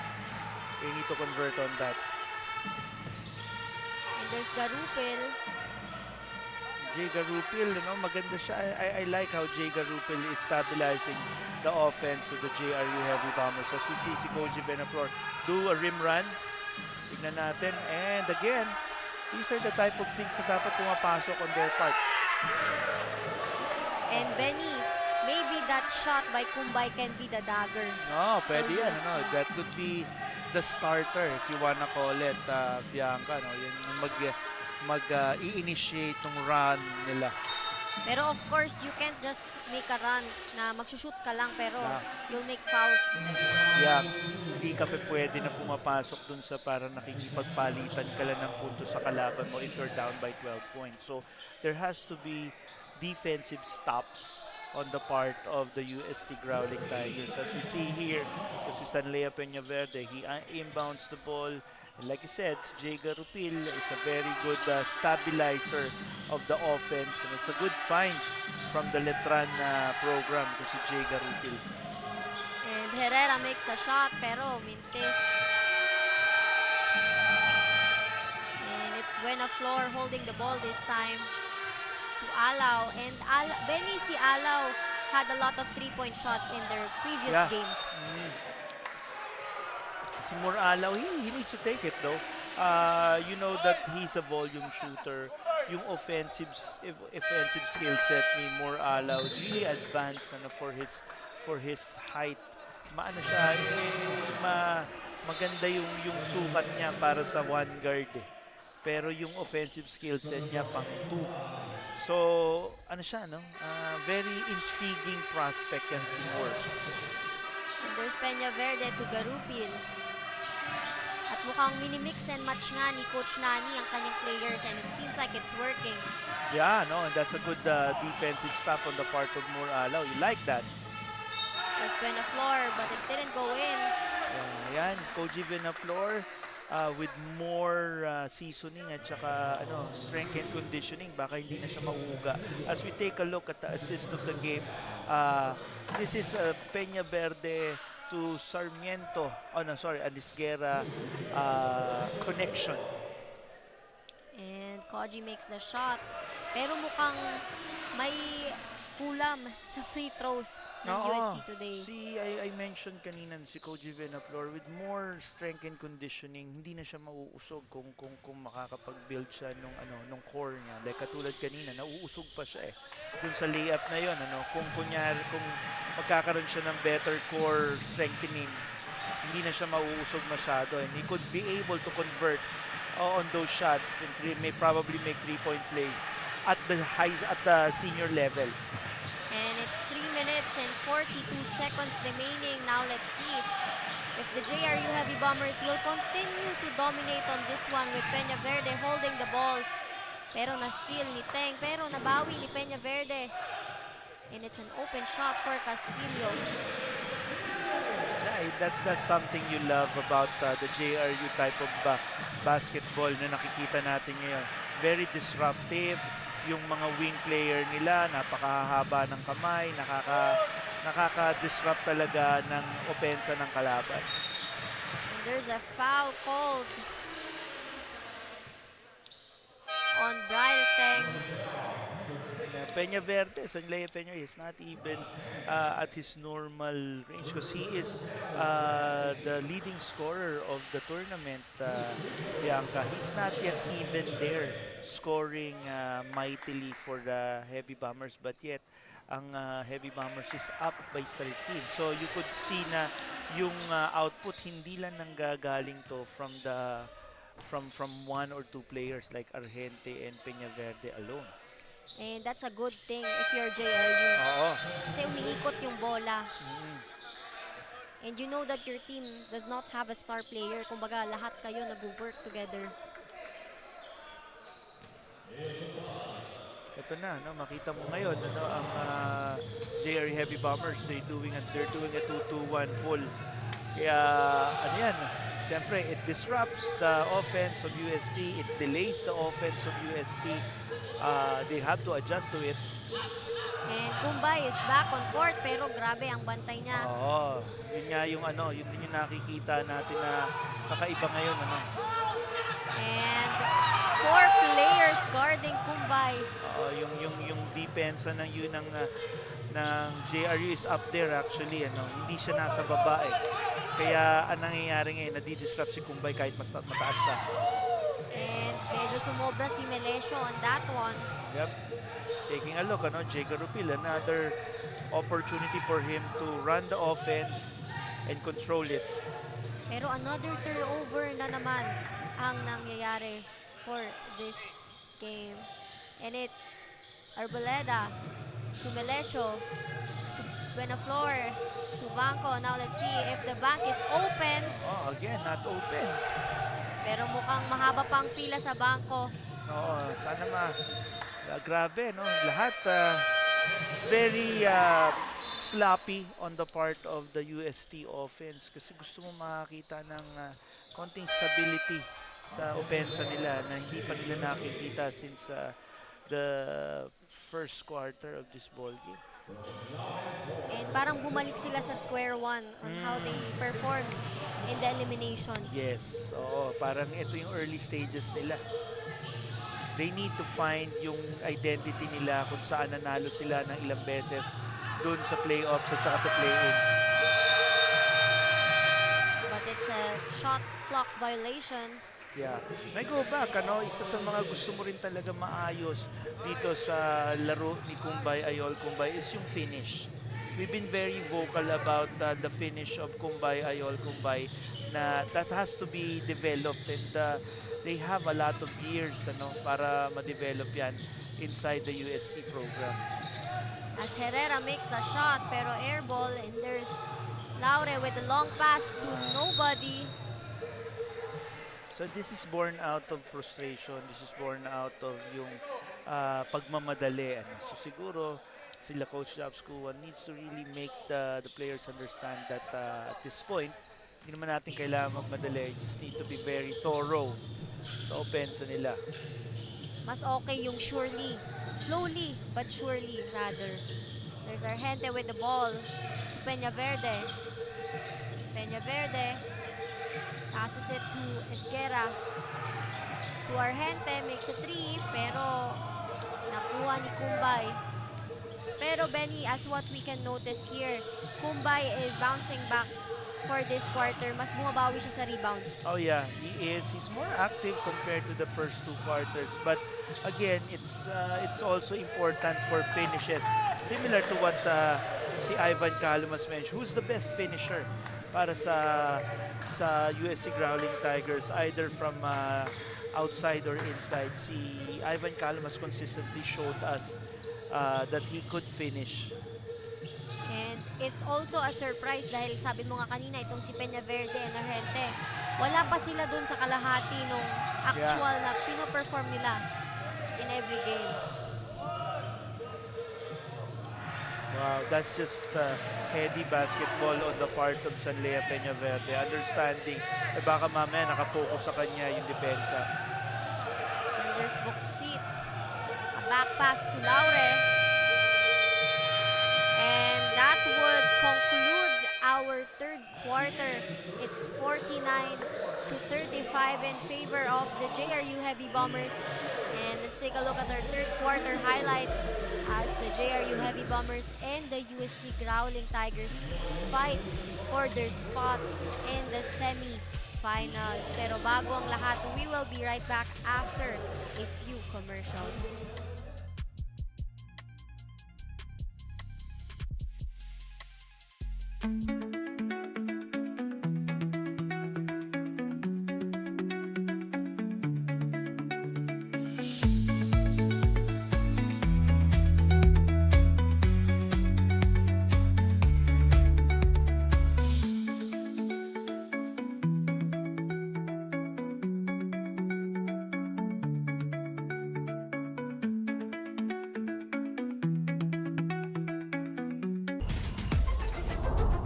And there's Garupil. Jay Garupil, maganda siya. I like how Jay Garupil is stabilizing the offense of the JRU Heavy Bombers. As we see si Koji Benaflor do a rim run. Tignan natin. And again, these are the type of things na dapat pumapasok on their part. And Benny, maybe that shot by Kumbay can be the dagger. No, pwede yan. That could be the starter if you wanna call it, Bianca. Yan yung mag-i-initiate ng run nila. Pero of course, you can't just make a run na magsushoot ka lang pero you'll make fouls. Yeah, hindi ka pwede na pumapasok dun sa para nakikipagpalitan ka lang ng punto sa kalaban mo if you're down by 12 points. So there has to be defensive stops on the part of the UST Growling Tigers. As we see here, kasi Sanlea Peñaverde, he inbounds the ball. And like I said, Jay Garupil is a very good stabilizer of the offense. And it's a good find from the Letran program to si Jay Garupil. And Herrera makes the shot, pero mintis. And it's Buena Flor holding the ball this time to Alaw. And Benny, si Alaw had a lot of 3-point shots in their previous games. Si Alaw, he needs to take it though. You know that he's a volume shooter. Yung offensive skill set ni Alaw is really advanced for his height. Maano siya, maganda yung sukat niya para sa one guard. Pero yung offensive skill set niya pang 2. So, ano siya, very intriguing prospect yan si Moore. And there's Peñaverde to Garupil. At mukhang mini-mix and match nga ni Coach Nani ang kanyang players and it seems like it's working. Yeah, and that's a good defensive stop on the part of Alaw. You like that. There's Benaflor, but it didn't go in. Yan, Koji Benaflor with more seasoning at saka strength and conditioning, baka hindi na siya mauuga. As we take a look at the assist of the game, this is Peñaverde to Sarmiento, Anisguera connection. And Koji makes the shot. Pero mukhang may kulam sa free throws ng UST today. See, I mentioned kanina si Koji Benaflor with more strength and conditioning, hindi na siya mauusog kung makakapag-build siya nung core niya. Like katulad kanina, nauusog pa siya dun sa layup na yon, kung magkakaroon siya ng better core strengthening, hindi na siya mauusog masyado and he could be able to convert on those shots and may probably make 3-point plays at the senior level. And it's 3 minutes and 42 seconds remaining. Now let's see if the JRU Heavy Bombers will continue to dominate on this one with Peñaverde holding the ball. Pero na-steal ni Teng, pero nabawi ni Peñaverde. And it's an open shot for Castillo. Yeah, that's something you love about the JRU type of basketball na nakikita natin ngayon. Very disruptive. Yung mga wing player nila, napakahaba ng kamay, nakaka-disrupt talaga ng opensa ng kalaban. And there's a foul called on Brian Teng. Peñaverde, Sanlea Peñaverde is not even at his normal range because he is the leading scorer of the tournament, Bianca. He's not yet even there scoring mightily for the Heavy Bombers, but yet ang Heavy Bombers is up by 13. So you could see na yung output hindi lang nanggagaling to from one or two players like Argente and Peñaverde alone. And that's a good thing if you're JRU. Oo. Kasi umiikot yung bola. Mm. And you know that your team does not have a star player. Kumbaga, lahat kayo nag-work together. Ito na, no, makita mo ngayon ang JR Heavy Bombers, they're doing a 2-2-1 full. Kaya ano yan, siyempre it disrupts the offense of UST, it delays the offense of UST. They have to adjust to it. And Kumbay is back on court pero grabe ang bantay niya. Oo, yun nga yung yun din yung nakikita natin na kakaiba ngayon. And 4 players guarding Kumbay. Yung defense ng JRU is up there actually, hindi siya nasa baba eh. Kaya ang nangyayari ngayon, nadi-disrupt si Kumbay kahit mas mataas siya. And medyo sumobra si Melesio on that one. Yep. Taking a look, Jay Garupil, another opportunity for him to run the offense and control it. Pero another turnover na naman ang nangyayari for this game. And it's Arboleda to Melesio to Buenaflor to Banco. Now let's see if the bank is open. Oh, again, not open. Pero mukhang mahaba pang pila sa Banco. Oo, sana grabe, no? Lahat, it's very sloppy on the part of the UST offense kasi gusto mo makakita ng konting stability sa opensa nila na hindi pa nila nakikita since the first quarter of this ball game. And parang bumalik sila sa square one on how they performed in the eliminations. Yes, oo, parang ito yung early stages nila. They need to find yung identity nila kung saan nanalo sila ng ilang beses dun sa playoffs at saka sa play-in. But it's a shot clock violation. Yeah. May go back, isa sa mga gusto mo rin talaga maayos dito sa laro ni Kumbay Ayol Kumbay is yung finish. We've been very vocal about the finish of Kumbay Ayol Kumbay na that has to be developed and they have a lot of years para ma-develop yan inside the UST program. As Herrera makes the shot pero air ball and there's Laure with the long pass to nobody. So this is born out of frustration. This is born out of yung pagmamadali. So siguro sila Coach Jabskuwan needs to really make the players understand that at this point, hindi naman natin kailangan magmadali. You just need to be very thorough sa opensa nila. Mas okay yung surely. Slowly but surely rather. There's Argente with the ball. Peña Verde. Peña Verde passes it to Esguera. To Argente, makes a 3 pero nakuha ni Kumbay. Pero Benny, as what we can notice here, Kumbay is bouncing back for this quarter. Mas bumabawi siya sa rebounds. Oh yeah, he is. He's more active compared to the first 2 quarters. But again, it's also important for finishes. Similar to what si Ivan Calumas mentioned. Who's the best finisher para sa USC Growling Tigers, either from outside or inside? Si Ivan Calumas consistently showed us that he could finish. And it's also a surprise dahil sabi mo nga kanina, itong si Peña Verde and Argente, wala pa sila dun sa kalahati nung actual na pinoperform nila in every game. Wow, that's just heady basketball on the part of Sanlea Peña Verde. Understanding na baka mamaya nakafocus sa kanya yung depensa. And there's Boxit. A back pass to Laure. And that would conclude our third quarter. It's 49-35 in favor of the JRU Heavy Bombers. And let's take a look at our third quarter highlights as the JRU Heavy Bombers and the USC Growling Tigers fight for their spot in the semi-finals. Pero bago ang lahat, we will be right back after a few commercials.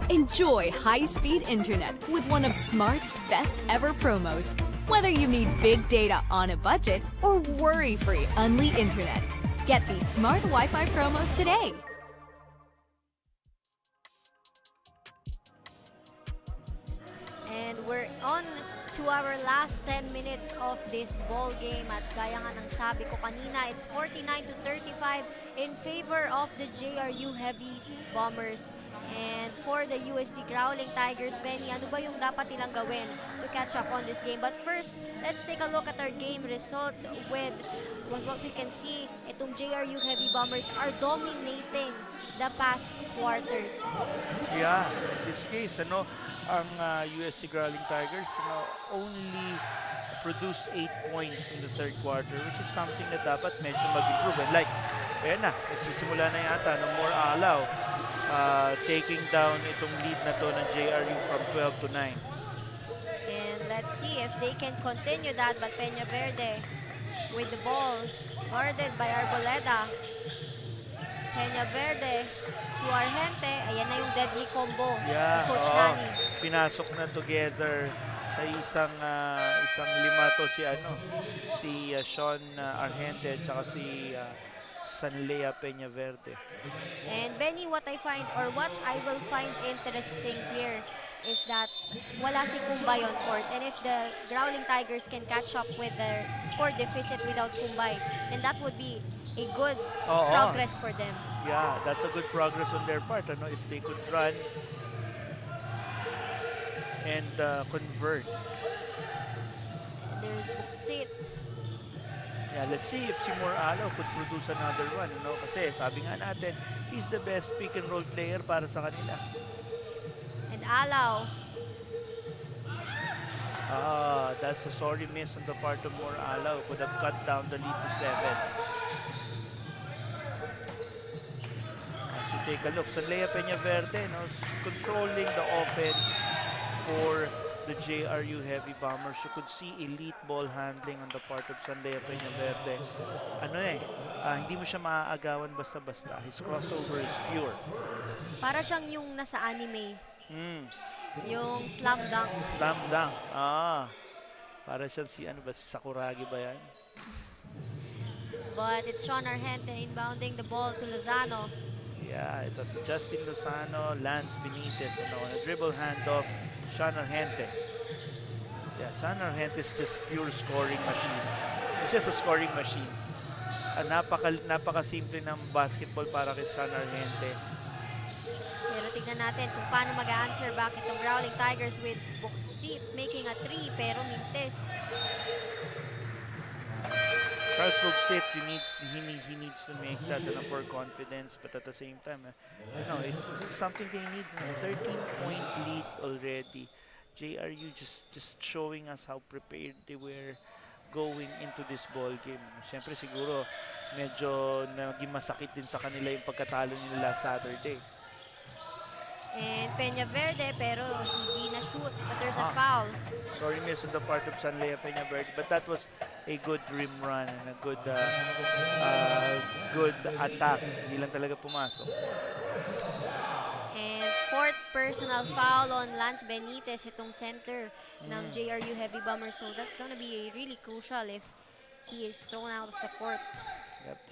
Enjoy high-speed internet with one of Smart's best ever promos. Whether you need big data on a budget or worry-free Unli internet, get these Smart Wi-Fi promos today. And we're on to our last 10 minutes of this ball game. At gaya nga ng sabi ko kanina, it's 49-35 in favor of the JRU Heavy Bombers. And for the UST Growling Tigers, Benny, ano ba yung dapat nilang gawin to catch up on this game? But first, let's take a look at our game results with what we can see. Itong JRU Heavy Bombers are dominating the past quarters. Yeah, in this case, ang UST Growling Tigers only produced 8 points in the third quarter, which is something na dapat medyo mag-improve. And like, ayan na, nagsisimula na yata ng more alaw. Taking down itong lead na to ng JRU from 12 to 9. And let's see if they can continue that. But Peña Verde with the ball, guarded by Arboleda. Peña Verde to Argente. Ayan na yung deadly combo ni Coach Nani. Pinasok na together sa isang lima to si Sean Argente at saka si Sanlea Peña Verde. And Benny, what I will find interesting here is that wala si Kumbay on court. And if the Growling Tigers can catch up with their score deficit without Kumbay, then that would be a good progress for them. Yeah, that's a good progress on their part. If they could run and convert. And there's Buksit. Yeah, let's see if si Moralo could produce another one, kasi sabi nga natin, he's the best pick and roll player para sa kanila. And Alaw. That's a sorry miss on the part of Moralo. Could have cut down the lead to 7. As you take a look, Sanlea Peña Verde controlling the offense for the JRU Heavy Bombers. You could see elite ball handling on the part of Sanlea Peña Verde. Hindi mo siya maaagawan basta-basta. His crossover is pure. Para siyang yung nasa anime. Yung slam dunk. Slam dunk. Para siyang si Sakuragi ba yan? But it's Sean Argente inbounding the ball to Lozano. Yeah, it was Justin Lozano, Lance Benitez, a dribble handoff. Sean Argente. Yeah, Sean Argente is just pure scoring machine. It's just a scoring machine. Napaka-simple ng basketball para kay Sean Argente. Pero tignan natin kung paano mag-answer back itong Growling Tigers with Buksit making a 3 pero mintes. Charles Buksit, he needs to make that for confidence, but at the same time, it's something they need. 13-point lead already. JRU just showing us how prepared they were going into this ball game. Siyempre siguro medyo naging masakit din sa kanila yung pagkatalo nila last Saturday. And Peña Verde, pero hindi na shoot, but there's a foul. Sorry miss on the part of Sanlea Peña Verde, but that was a good rim run and a good attack. Hindi lang talaga pumasok. And fourth personal foul on Lance Benitez, itong center ng JRU Heavy Bombers. So that's gonna be really crucial if he is thrown out of the court. Yep.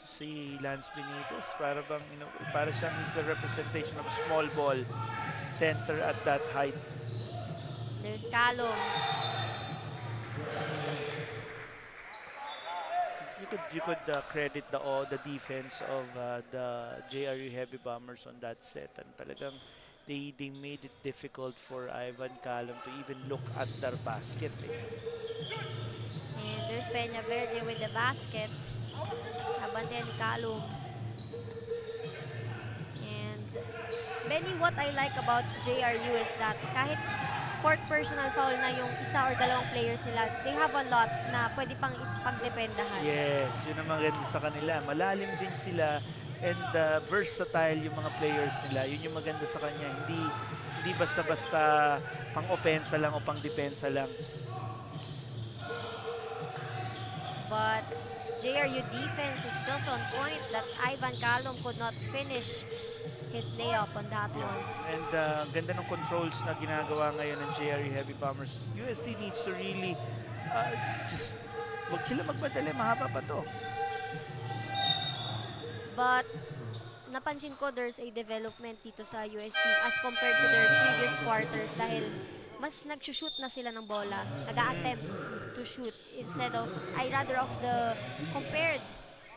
Si Lance Benitez, para bang, para siyang is a representation of small ball center at that height. There's Calum. You could credit the defense of the JRU Heavy Bombers on that set, and talagang they made it difficult for Ivan Calum to even look at their basket. And there's Peña Verde with the basket. Abante ni Calum. And Benny, what I like about JRU is that kahit fourth personal foul na yung isa or dalawang players nila, they have a lot na pwede pang ipagdependahan. Yes, yun ang maganda sa kanila. Malalim din sila and versatile yung mga players nila. Yun yung maganda sa kanya. Hindi basta-basta pang-opensa lang o pang-depensa lang. But JRU defense is just on point that Ivan Calum could not finish his layup on that one. And ganda ng controls na ginagawa ngayon ng JRE Heavy Bombers. UST needs to really just wag sila magmadali, mahaba pa to. But napansin ko there's a development dito sa UST as compared to their previous quarters dahil mas nag-shoot na sila ng bola, nag-a-attempt to shoot instead of, compared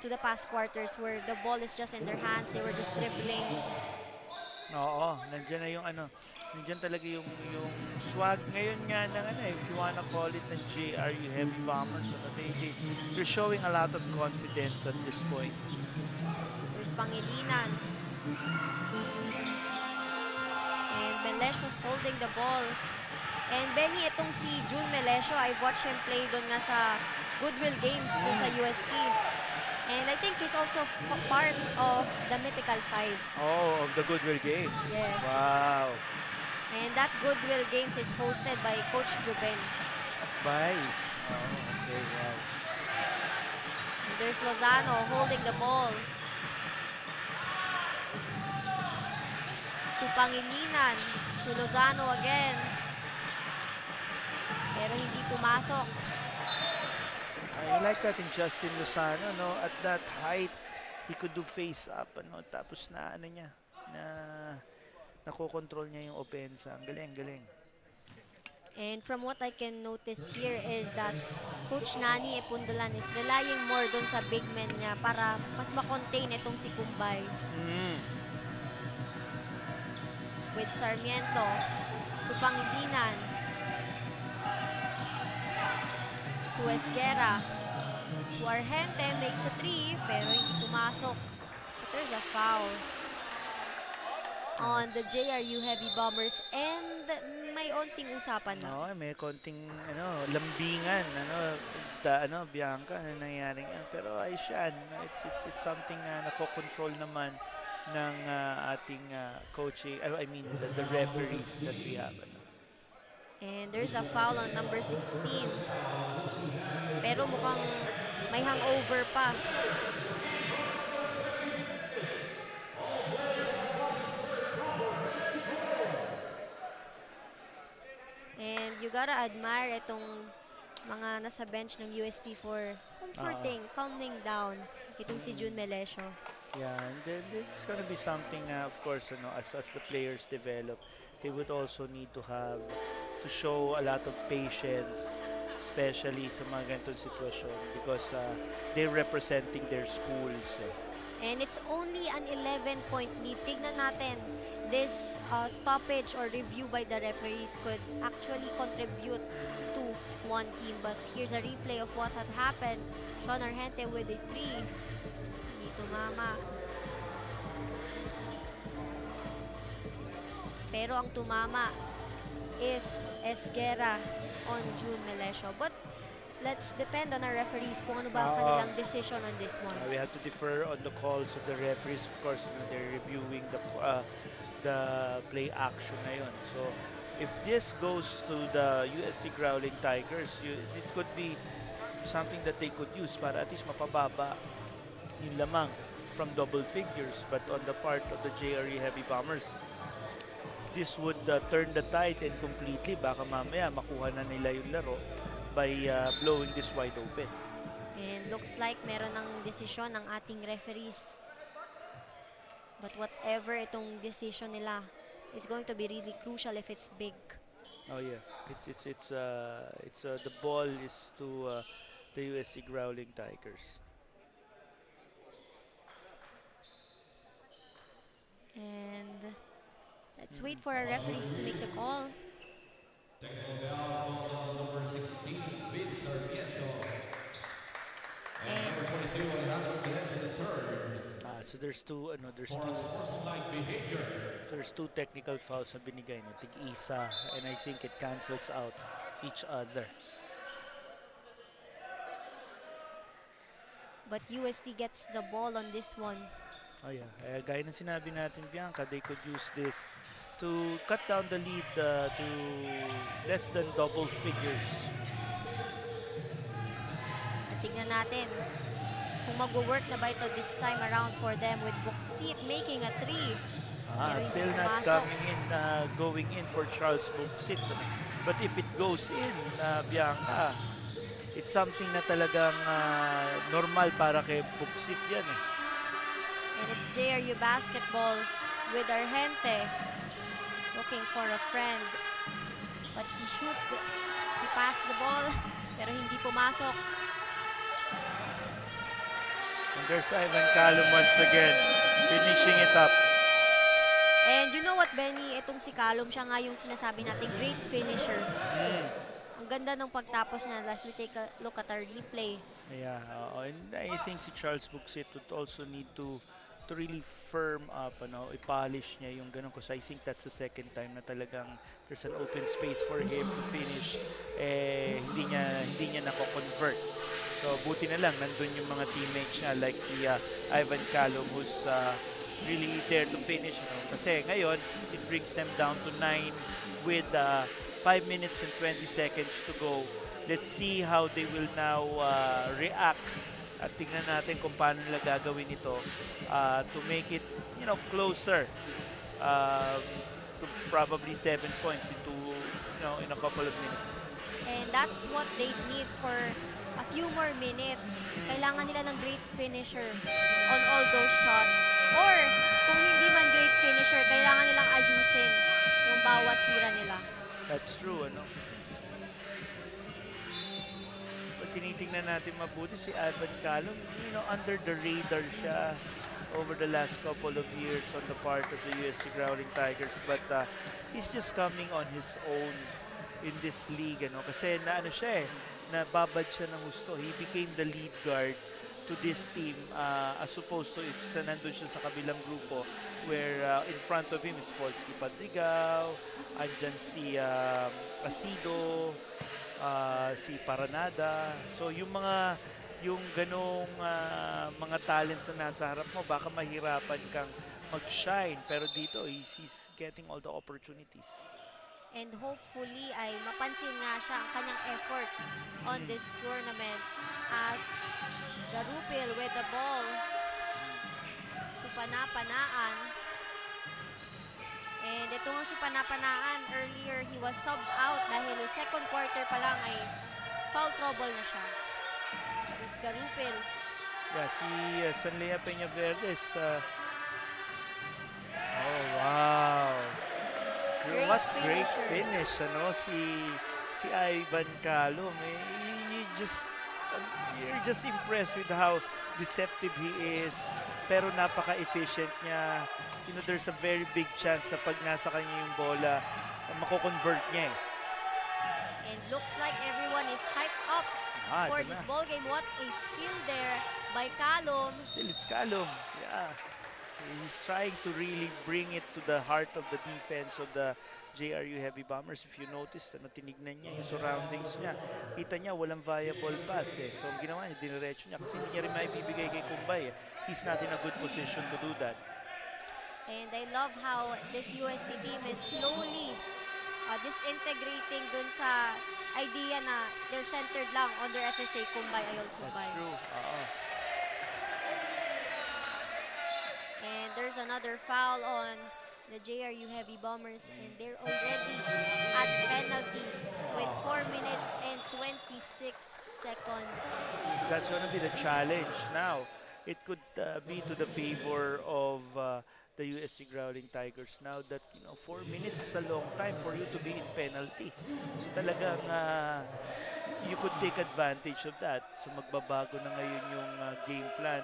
to the past quarters where the ball is just in their hands, they were just dribbling. Oo, nandiyan na yung nandiyan talaga yung swag ngayon nga ng if you wanna call it ng JRU Heavy Bombers, they're showing a lot of confidence at this point. There's Pangilinan. And Melesio's holding the ball. And Benny, itong si June Melesio, I watched him play doon nga sa Goodwill Games doon sa UST. And I think he's also part of the Mythical 5. Oh, of the Goodwill Games. Yes. Wow. And that Goodwill Games is hosted by Coach Juben. Bye. Oh, okay, wow. And there's Lozano holding the ball. To Pangilinan. To Lozano again. Pero hindi pumasok. I like that in Justin Lozano, no? At that height, he could do face up, tapos na nakokontrol niya yung opensa. Ang galing, galing. And from what I can notice here is that Coach Nani Epundulan is relying more dun sa big men niya para mas makontain itong si Kumbay. With Sarmiento, to Pangilinan, to Esguera, to Argente, makes a 3, pero hindi pumasok. But there's a foul on the JRU Heavy Bombers and may onting usapan na. No, may konting lambingan, Bianca, na nangyaring yan. Pero ayos yan. It's something na nakokontrol naman ng ating coaching, the referees that we have. And there's a foul on number 16. Pero mukhang may hangover pa. And you gotta admire itong mga nasa bench ng UST for calming down itong si June Melesio. Yeah, and then it's gonna be something of course, as the players develop, they would also need to show a lot of patience, especially sa mga ganitong sitwasyon because they're representing their schools. And it's only an 11-point lead. Tignan natin, this stoppage or review by the referees could actually contribute to one team. But here's a replay of what had happened. Sean Argente with a 3. Dito mama. Pero ang tumama is Esguera on June Melesio. But let's depend on our referees kung ano ba ang kanilang decision on this one. We have to defer on the calls of the referees. Of course, they're reviewing the play action na yun. So, if this goes to the UST Growling Tigers, it could be something that they could use para at least mapababa yung lamang from double figures. But on the part of the JRE Heavy Bombers, this would turn the tide and completely baka mamaya makuha na nila yung laro by blowing this wide open. And looks like meron ng desisyon ng ating referees. But whatever itong decision nila, it's going to be really crucial if it's big. Oh yeah, it's the ball is to the UST Growling Tigers. And let's wait for our referees to make the call. Technical foul, number 16, Vince Sarmiento. And number 22, Alejandro Piencha the third. So there's two Sportsmanlike behavior. there's two technical fouls na binigay, tig-isa, and I think it cancels out each other. But UST gets the ball on this one. Oh yeah, gaya ng sinabi natin, Bianca, they could use this to cut down the lead to less than double figures. At tignan natin kung mag-work na ba ito this time around for them with Buksit making a 3. Pero Still hindi not pumasok. going in for Charles Buksit. But if it goes in, Bianca, it's something na talagang normal para kay Buksit yan eh. And it's JRU basketball with Argente looking for a friend. But he passed the ball, pero hindi pumasok. And there's Ivan Calum once again, finishing it up. And you know what, Benny? Itong si Calum, siya nga yung sinasabi natin, great finisher. Ang ganda ng pagtapos niya as we take a look at our replay. Yeah, and I think si Charles Buksit would also need to really firm up, i-polish niya yung ganun, because I think that's the second time na talagang there's an open space for him to finish. Hindi niya nako-convert. So buti na lang nandun yung mga teammates niya like si Ivan Calum, who's really there to finish. Kasi ngayon, it brings them down to 9 with 5 minutes and 20 seconds to go. Let's see how they will now react. At tingnan natin kung paano nila gagawin ito to make it, closer to probably 7 points in a couple of minutes. And that's what they need for a few more minutes. Kailangan nila ng great finisher on all those shots. Or kung hindi man great finisher, kailangan nilang ayusin yung bawat tira nila. That's true, Pag tinitingnan natin mabuti si Ivan Calum, under the radar siya over the last couple of years on the part of the USC Growling Tigers, but he's just coming on his own in this league, kasi nababad siya ng gusto. He became the lead guard to this team as opposed to if nandun siya sa kabilang grupo where in front of him is Polski Padrigaw, andyan si Asido, si Paranada. So yung ganong mga talents na nasa harap mo, baka mahirapan kang mag-shine, pero dito he's getting all the opportunities. And hopefully ay mapansin nga siya ang kanyang efforts on this tournament as Garupil with the ball to Panapanaan. And ito nga si Panapanaan, earlier he was subbed out dahil second quarter pa lang ay foul trouble na siya. It's Garupil. Yeah, si Sanlea Peñaverdes. Oh, wow. What great finish, si Ivan Calum. You're just impressed with how deceptive he is, pero napaka-efficient niya. There's a very big chance na pag nasa kanya yung bola, mako-convert niya eh. And looks like everyone is hyped up for this ball game. What a steal there by Calum. Still, it's Calum. Yeah. He's trying to really bring it to the heart of the defense of the JRU Heavy Bombers. If you notice, tinignan niya yung surroundings niya. Kita niya, walang viable pass eh. So, ang ginawa niya, diniretso niya. Kasi hindi niya rin maibibigay kay Kumbay eh. He's not in a good position to do that. And I love how this UST team is slowly disintegrating dun sa idea na they're centered lang on their FSA Kumbay, Ayol Kumbay. That's true. And there's another foul on the JRU Heavy Bombers, and they're already at penalty with 4 minutes and 26 seconds. That's going to be the challenge now. It could be to the favor of the USC Growling Tigers now that 4 minutes is a long time for you to be in penalty. So talagang you could take advantage of that. So magbabago na ngayon yung game plan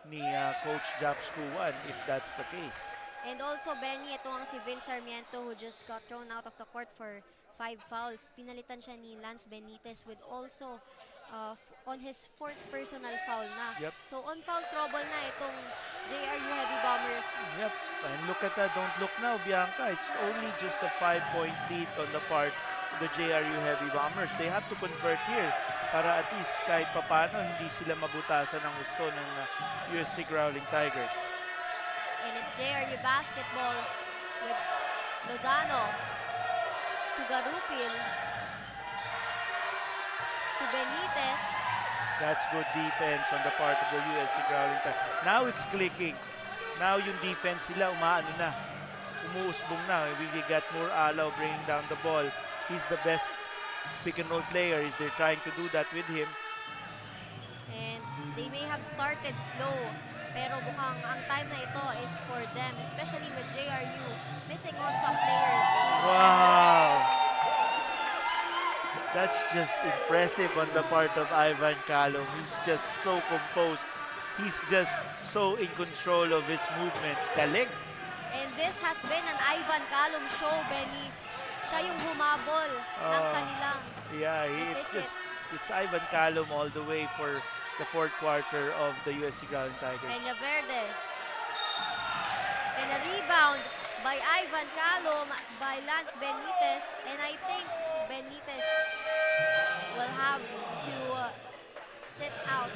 ni Coach Japs Kuwan if that's the case. And also, Benny, ito ang si Vince Sarmiento who just got thrown out of the court for 5 fouls. Pinalitan siya ni Lance Benitez with also on his 4th personal foul na. Yep. So on foul trouble na itong JRU Heavy Bombers. Yep. And look at that. Don't look now, Bianca. It's only just a 5-point lead on the part of the JRU Heavy Bombers. They have to convert here para at least kahit papano hindi sila mabutasan ng gusto ng USC Growling Tigers. And it's JRU basketball with Lozano to Garupil to Benitez. That's good defense on the part of the USC Growling Tigers. Now it's clicking. Now yung defense nila umaano na. Umuusbong na. We got more Alaw bringing down the ball. He's the best pick and roll player. They're trying to do that with him. And they may have started slow, pero mukhang ang time na ito is for them, especially with JRU missing on some players. Wow! That's just impressive on the part of Ivan Calum. He's just so composed. He's just so in control of his movements. Galing! And this has been an Ivan Calum show, Benny. Siya yung humabol ng kanilang It's Ivan Calum all the way for the fourth quarter of the USC Growling Tigers. Peñaverde. And a rebound by Ivan Calum by Lance Benitez. And I think Benitez will have to sit out.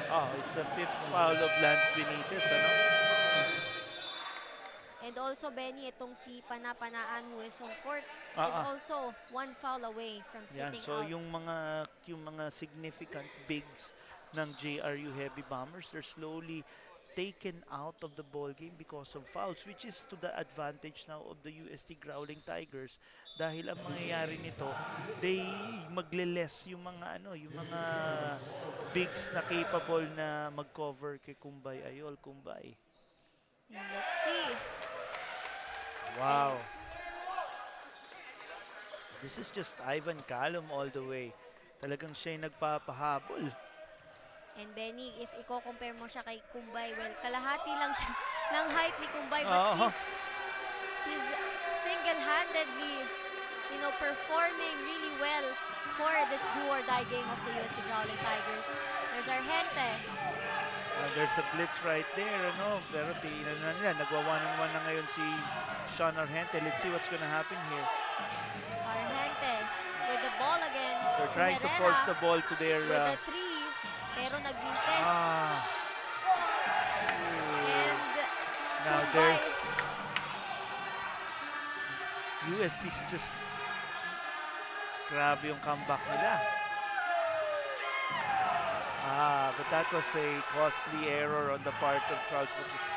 Oh, it's the fifth foul of Lance Benitez, ano? And also, Benny, itong si Panapanaan who is on court is also one foul away from sitting So out. yung mga significant bigs ng JRU Heavy Bombers, they're slowly taken out of the ball game because of fouls, which is to the advantage now of the UST Growling Tigers. Dahil ang mangyayari nito, they magle-less yung mga bigs na capable na mag-cover kay Kumbay Ayol. Kumbay. And let's see. Wow. This is just Ivan Calum all the way. Talagang siya yung nagpapahabol. And Benny, if i-compare mo siya kay Kumbay, well, kalahati lang siya ng height ni Kumbay, but he's single-handedly, performing really well for this do-or-die game of the UST Growling Tigers. There's Argente. There's a blitz right there, pero tingnan na nila, nagwa-1-on-1 na ngayon si Sean Argente. Let's see what's gonna happen here. Argente with the ball again. They're trying to force the ball to their... with the three, pero nagmintes. And now there's... UST's just... Grabe yung comeback nila. But that was a costly error on the part of Charles.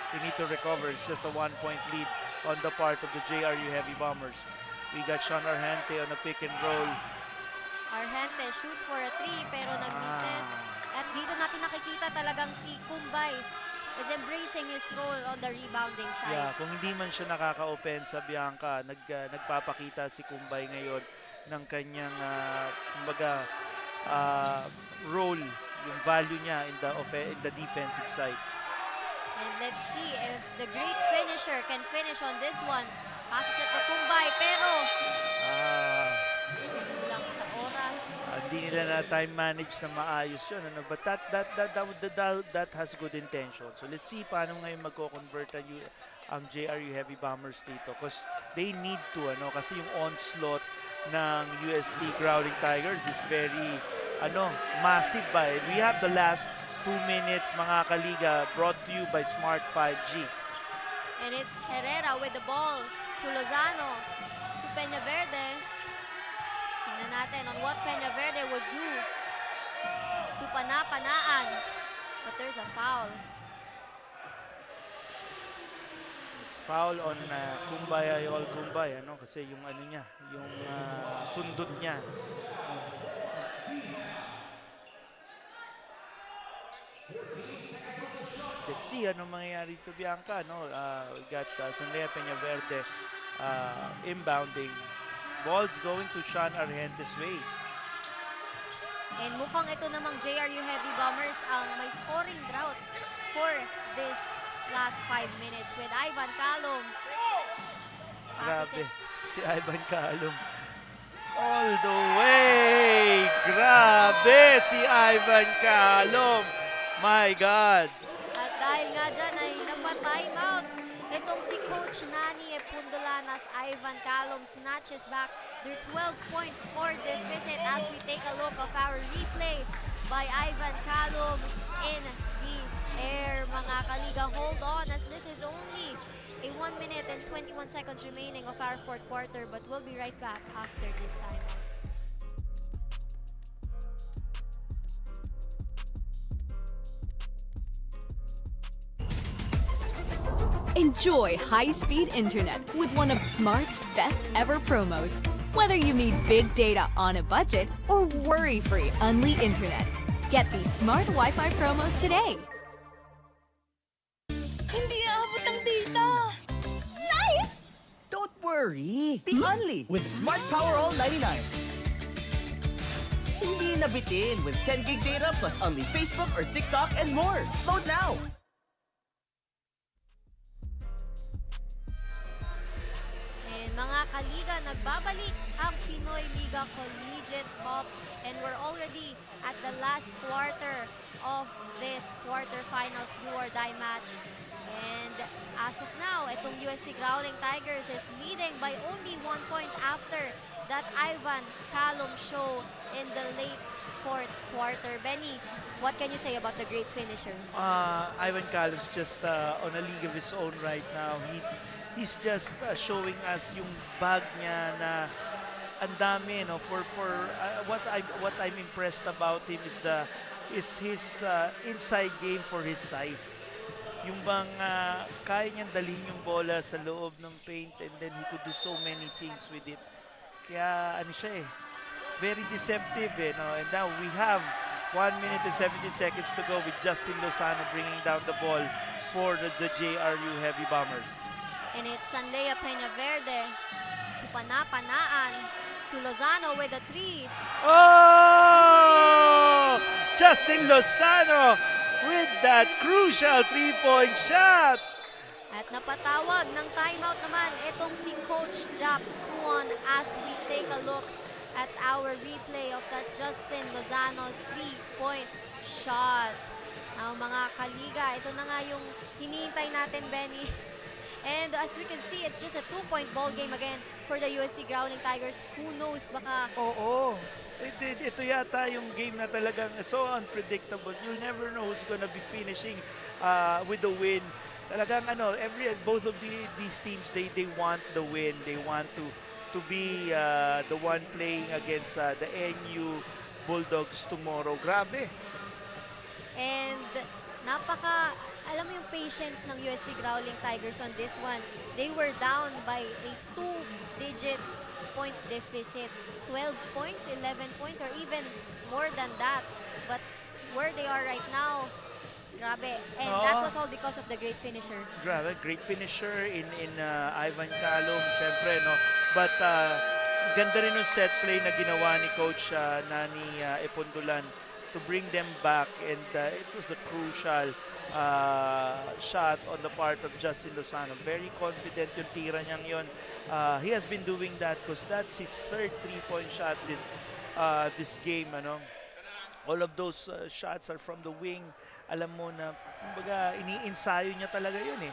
They need to recover. It's just a 1-point lead on the part of the JRU Heavy Bombers. We got Sean Argente on a pick and roll. Argente shoots for a three, pero nagmintes. At dito natin nakikita talagang si Kumbay is embracing his role on the rebounding side. Yeah, kung hindi man siya nakaka-opensa, Bianca, nagpapakita si Kumbay ngayon ng kanyang role, yung value niya in the defensive side. And let's see if the great finisher can finish on this one. Passes it to Kumbay, pero lang sa oras. Hindi nila na time manage na maayos yun. But that has good intention. So let's see paano ngayon magko-convert ang JRU Heavy Bombers dito. Because they need to, kasi yung onslaught ng UST Growling Tigers is very massive ba. We have the last 2 minutes, mga kaliga, brought to you by Smart 5G. And it's Herrera with the ball to Lozano, to Peñaverde. Tingnan natin on what Peñaverde would do to Panapanaan. But there's a foul. It's foul on Kumbay Ayol Kumbay, kasi yung niya, yung sundot niya. Let's see ano mangyayari to Bianca. We got Sandea Peñaverde inbounding. Ball's going to Sean Argente's way. And mukhang ito namang JRU Heavy Bombers ang may scoring drought for this last 5 minutes with Ivan Calum. Grabe, si Ivan Calum. All the way! Grabe si Ivan Calum! My God! At dahil nga dyan ay napa-time out itong si Coach Nani Pundolanas. Ivan Calum snatches back their 12-point score deficit as we take a look of our replay by Ivan Calum in the air. Mga kaliga, hold on as this is only a 1 minute and 21 seconds remaining of our fourth quarter, but we'll be right back after this timeout. Enjoy high-speed internet with one of Smart's best ever promos. Whether you need big data on a budget or worry-free Unli internet, get these Smart Wi-Fi promos today. Hindi aabot ang data. Nice! Don't worry. Be Unli with Smart Power All 99. Hindi nabitin with 10 gig data plus Unli Facebook or TikTok and more. Load now. Mga kaliga, nagbabalik ang Pinoyliga Collegiate Cup and we're already at the last quarter of this quarterfinals do-or-die match. And as of now, itong UST Growling Tigers is leading by only 1 point after that Ivan Calum show in the late fourth quarter. Benny, what can you say about the great finisher? Ivan Calum's just on a league of his own right now. He's just showing us yung bag niya na ang dami, no, for what I'm impressed about him is his inside game for his size. Yung bang kaya niyang dalhin yung bola sa loob ng paint and then he could do so many things with it. Kaya ano siya very deceptive, no? And now we have 1 minute and 17 seconds to go with Justin Lozano bringing down the ball for the JRU Heavy Bombers. And it's Sanlea Peñaverde to Panaan to Lozano with a 3. Oh! Justin Lozano with that crucial 3-point shot. At napatawag ng timeout naman itong si Coach Japs Kuon as we take a look at our replay of that Justin Lozano's 3-point shot. Ang mga kaliga, ito na nga yung hinihintay natin, Benny. And as we can see, it's just a 2-point ball game again for the UST Growling Tigers. Who knows, baka... Oo. Ito yata yung game na talagang so unpredictable. You'll never know who's gonna be finishing with the win. Talagang both of these teams, they want the win. They want to be the one playing against the NU Bulldogs tomorrow. Grabe. And alam mo yung patience ng UST Growling Tigers on this one. They were down by a 2-digit point deficit. 12 points, 11 points, or even more than that. But where they are right now, grabe. And that was all because of the great finisher. Grabe, great finisher in Ivan Calum, syempre, no? But ganda rin yung set play na ginawa ni Coach Nani Epondulan to bring them back, and it was a crucial shot on the part of Justin Lozano. Very confident yung tira niyang yun. He has been doing that because that's his third 3-point shot this game. All of those shots are from the wing. Alam mo na, kumbaga, ini-ensayo niya talaga yun eh.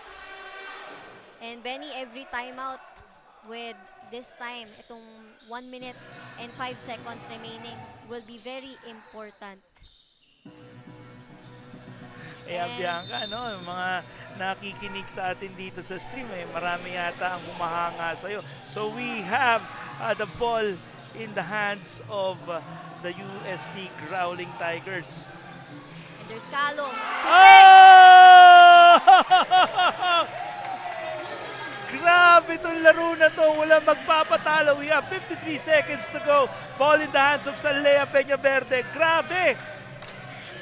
And Benny, every timeout with this time, itong 1 minute and 5 seconds remaining will be very important. Bianca, mga nakikinig sa atin dito sa stream, marami yata ang humahanga sa'yo. So we have the ball in the hands of the UST Growling Tigers. And there's Calum. Oh! Grabe itong laro na to. Wala magpapatalo. We have 53 seconds to go. Ball in the hands of Sanlea Peñaverde. Grabe!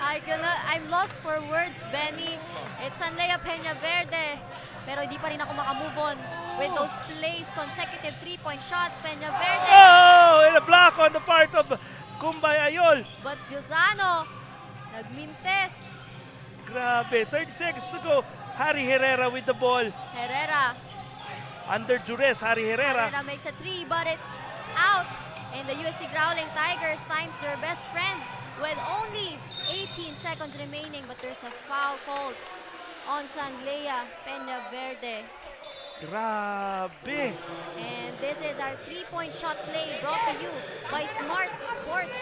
I'm lost for words, Benny. It's Sanlea Peñaverde. Pero hindi pa rin ako makamove on with those plays. Consecutive 3-point shots. Peñaverde. Oh! And a block on the part of Kumbay Ayol. But Lozano, nagmintes. Grabe. 30 seconds to go. Harry Herrera with the ball. Herrera. Under duress, Harry Herrera. Herrera makes a 3, but it's out. And the UST Growling Tigers times their best friend with only 18 seconds remaining, but there's a foul called on Sanlea Peñaverde. Grabe! And this is our 3-point shot play brought to you by Smart Sports.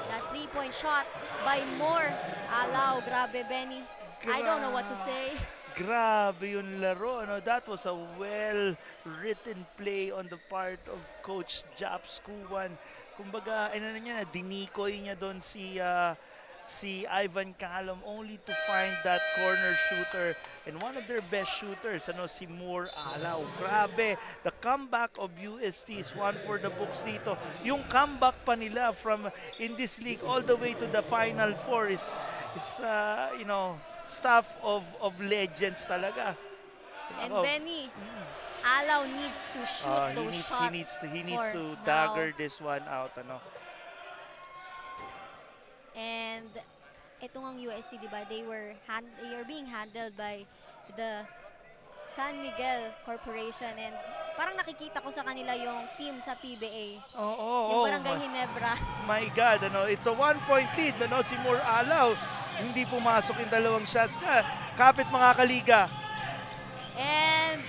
That 3-point shot by Moore. Alaw, grabe, Benny. I don't know what to say. Grabe yung laro. That was a well-written play on the part of Coach Japs Kuwan. Kumbaga, dinikoy niya doon si si Ivan Calum only to find that corner shooter and one of their best shooters, si Moore Alaw. Grabe, the comeback of UST is one for the books dito. Yung comeback pa nila from in this league all the way to the Final Four is stuff of legends talaga. And Benny, Alaw needs to shoot those shots. He needs to now. dagger this one out. And ito ngang UST, di ba? They are being handled by the San Miguel Corporation, and parang nakikita ko sa kanila yung team sa PBA. Yung Barangay Ginebra. My God, it's a 1-point lead. Si Moore Alaw, hindi pumasok yung dalawang shots niya. Kapit mga kaliga. And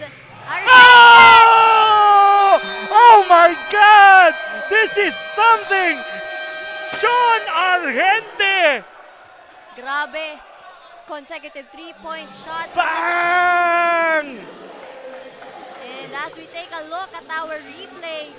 Oh my God! This is something! Sean Argente! Grabe. Consecutive 3-point shots. Bang! And as we take a look at our replay,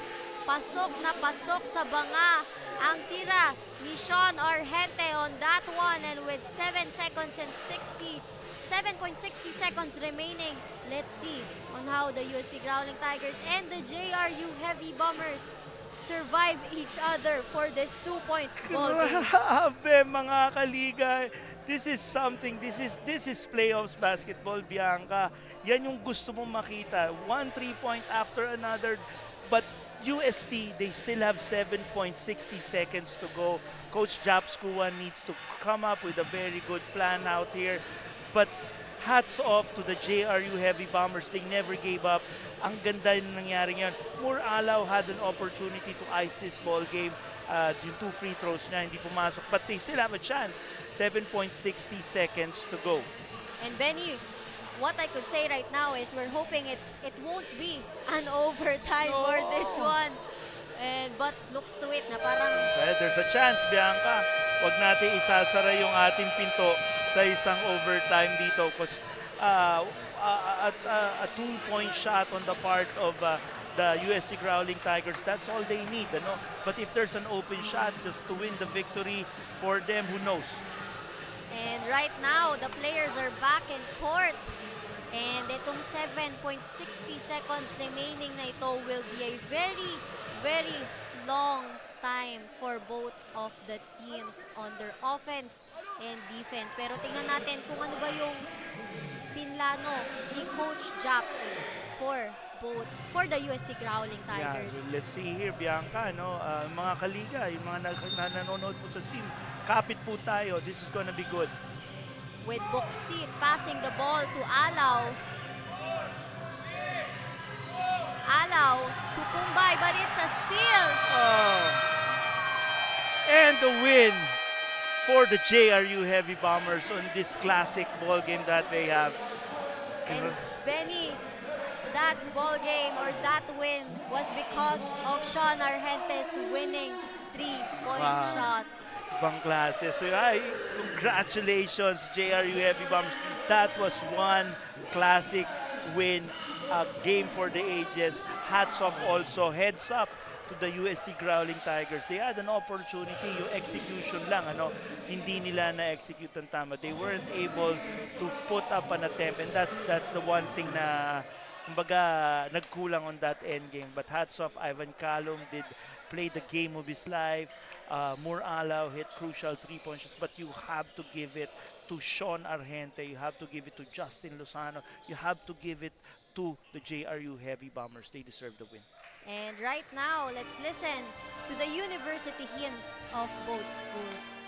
pasok na pasok sa banga ang tira ni Sean Argente on that one, and with 7.60 seconds remaining, let's see on how the UST Growling Tigers and the JRU Heavy Bombers survive each other for this 2-point ball game. Grabe mga kaliga. This is something. This is playoffs basketball, Bianca. Yan yung gusto mong makita. 1 3-point after another. But UST, they still have 7.60 seconds to go. Coach Japskuan needs to come up with a very good plan out here. But hats off to the JRU Heavy Bombers. They never gave up. Ang ganda yung nangyari yan. Moore Alaw had an opportunity to ice this ball game. Yung 2 free throws niya, hindi pumasok. But they still have a chance. 7.60 seconds to go. And Benny, what I could say right now is we're hoping it won't be an overtime for this one. But looks to it na parang... Well, there's a chance, Bianca. Huwag natin isasara yung ating pinto sa isang overtime dito. Because a 2-point shot on the part of the USC Growling Tigers, that's all they need. But if there's an open shot just to win the victory for them, who knows? And right now, the players are back in court. And itong 7.60 seconds remaining na ito will be a very, very long time for both of the teams on their offense and defense. Pero tingnan natin kung ano ba yung pinlano ni Coach Japs for the UST Growling Tigers. Yeah, let's see here, Bianca, mga kaliga, yung mga nanonood po sa sim, kapit po tayo. This is gonna be good. With Boksit passing the ball to Alaw. Alaw to Kumbay, but it's a steal. And the win for the JRU Heavy Bombers on this classic ball game that they have. And Benny, that ball game or that win was because of Sean Argente's winning 3-point shot. Ibang klase. So, congratulations, JRU Heavy Bombers. That was one classic win, game for the ages. Hats off also, heads up to the USC Growling Tigers. They had an opportunity, yung execution lang, hindi nila na-execute ng tama. They weren't able to put up an attempt, and that's the one thing na, kumbaga, nagkulang on that end game. But hats off, Ivan Calum did play the game of his life. Moore Alaw hit crucial 3-point shots, but you have to give it to Sean Argente. You have to give it to Justin Lozano. You have to give it to the JRU Heavy Bombers. They deserve the win. And right now, let's listen to the university hymns of both schools.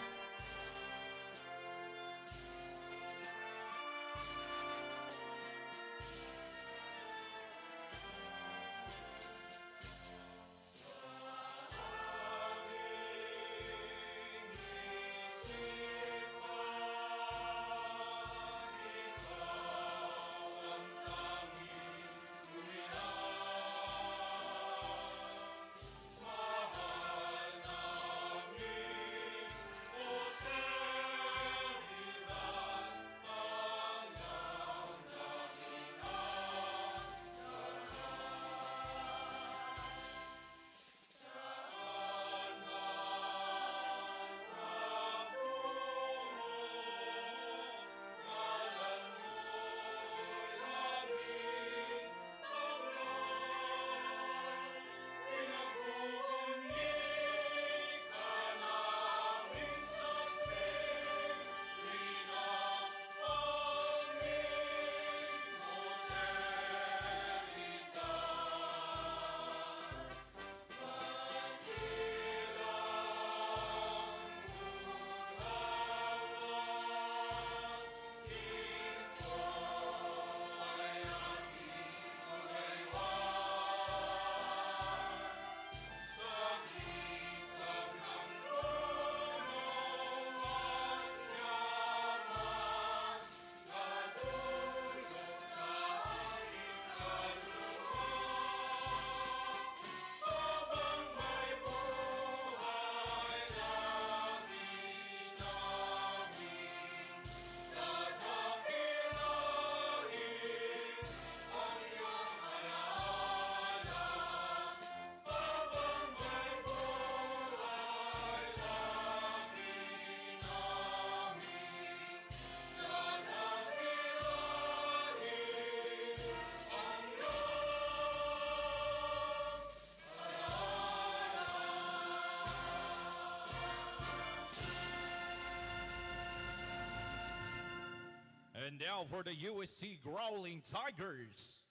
And now for the Ust Growling Tigers.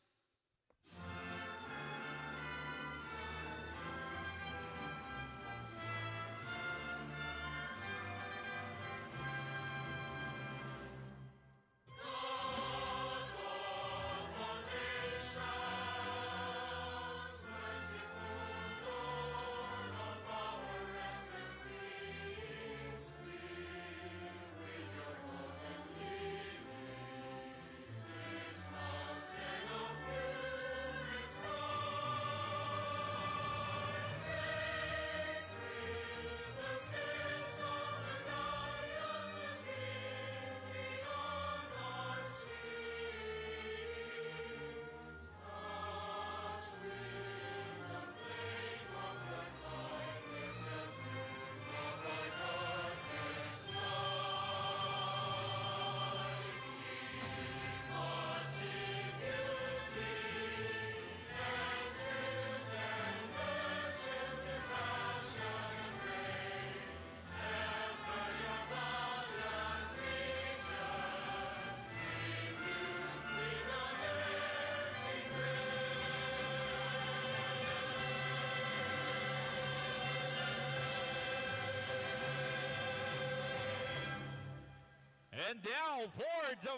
And now for the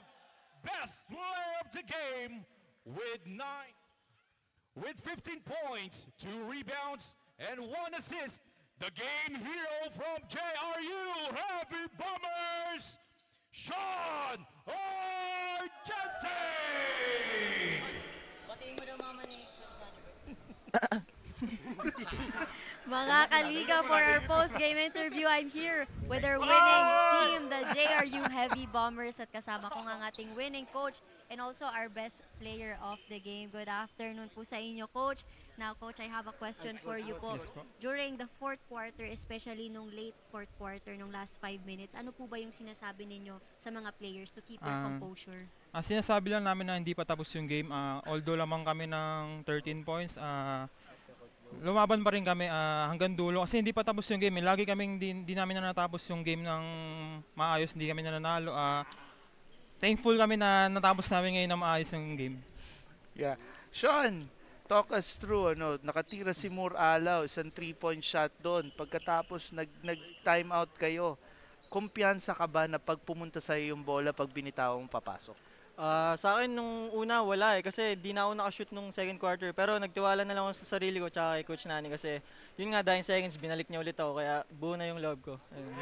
best player of the game with 15 points, 2 rebounds, and 1 assist, the game hero from JRU Heavy Bombers, Sean Argente! Batiin mo daw mama ni Mga kaliga, for our post-game interview, I'm here with our winning team, the JRU Heavy Bombers, at kasama ko ang ating winning coach and also our best player of the game. Good afternoon po sa inyo, Coach. Now, Coach, I have a question for you po. During the fourth quarter, especially nung late fourth quarter, nung last 5 minutes, ano po ba yung sinasabi ninyo sa mga players to keep their composure? Sinasabi lang namin na hindi pa tapos yung game. Although lamang kami ng 13 points, lumaban pa rin kami hanggang dulo kasi hindi pa tapos yung game. Lagi kaming di namin na natapos yung game ng maayos, hindi kami nananalo. Thankful kami na natapos namin ngayon na maayos yung game. Yeah. Sean, talk us through, nakatira si Moore Alaw, isang 3-point shot doon. Pagkatapos nag-time out kayo, kumpiyansa ka ba na pag pumunta sa yung bola pag binitawang papasok? Sa akin nung una wala kasi di na ako nakashoot nung second quarter, pero nagtiwala na lang ako sa sarili ko tsaka kay Coach Nani kasi yun nga dahil seconds binalik niya ulit ako kaya buo na yung love ko. Ayun.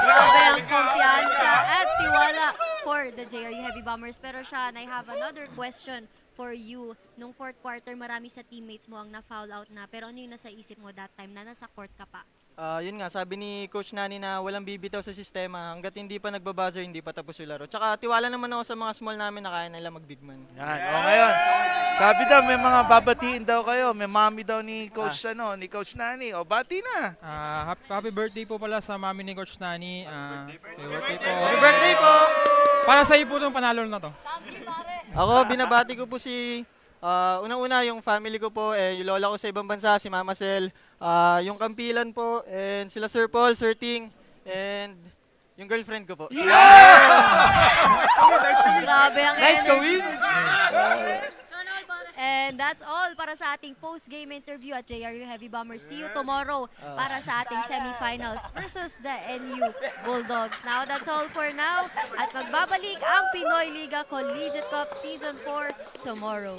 Grabe ang kumpiyansa at tiwala for the JRU Heavy Bombers. Pero Sean, I have another question for you. Nung fourth quarter, marami sa teammates mo ang na-foul out na, pero ano yung nasa isip mo that time na nasa court ka pa? Yun nga, sabi ni Coach Nani na walang bibitaw sa sistema hanggat hindi pa nagbabuzzer, hindi pa tapos yung laro. Tsaka tiwala naman ako sa mga small namin na kaya nila mag-big man. Yan. O ngayon, sabi daw may mga babatiin daw kayo. May mami daw ni Coach ni Coach Nani. O bati na. Happy birthday po pala sa mami ni Coach Nani. Happy birthday po. Happy birthday po! Para sa iyo po itong panalo na to. Ako, binabati ko po unang-una yung family ko po, yung lola ko sa ibang bansa, si Mama Sel, yung kampilan po, and sila Sir Paul, Sir Ting, and yung girlfriend ko po. Grabe ang Nice energy. gawin! And that's all para sa ating post-game interview at JRU Heavy Bombers. See you tomorrow para sa ating semifinals versus the NU Bulldogs. Now, that's all for now. At magbabalik ang Pinoyliga Collegiate Cup Season 4 tomorrow.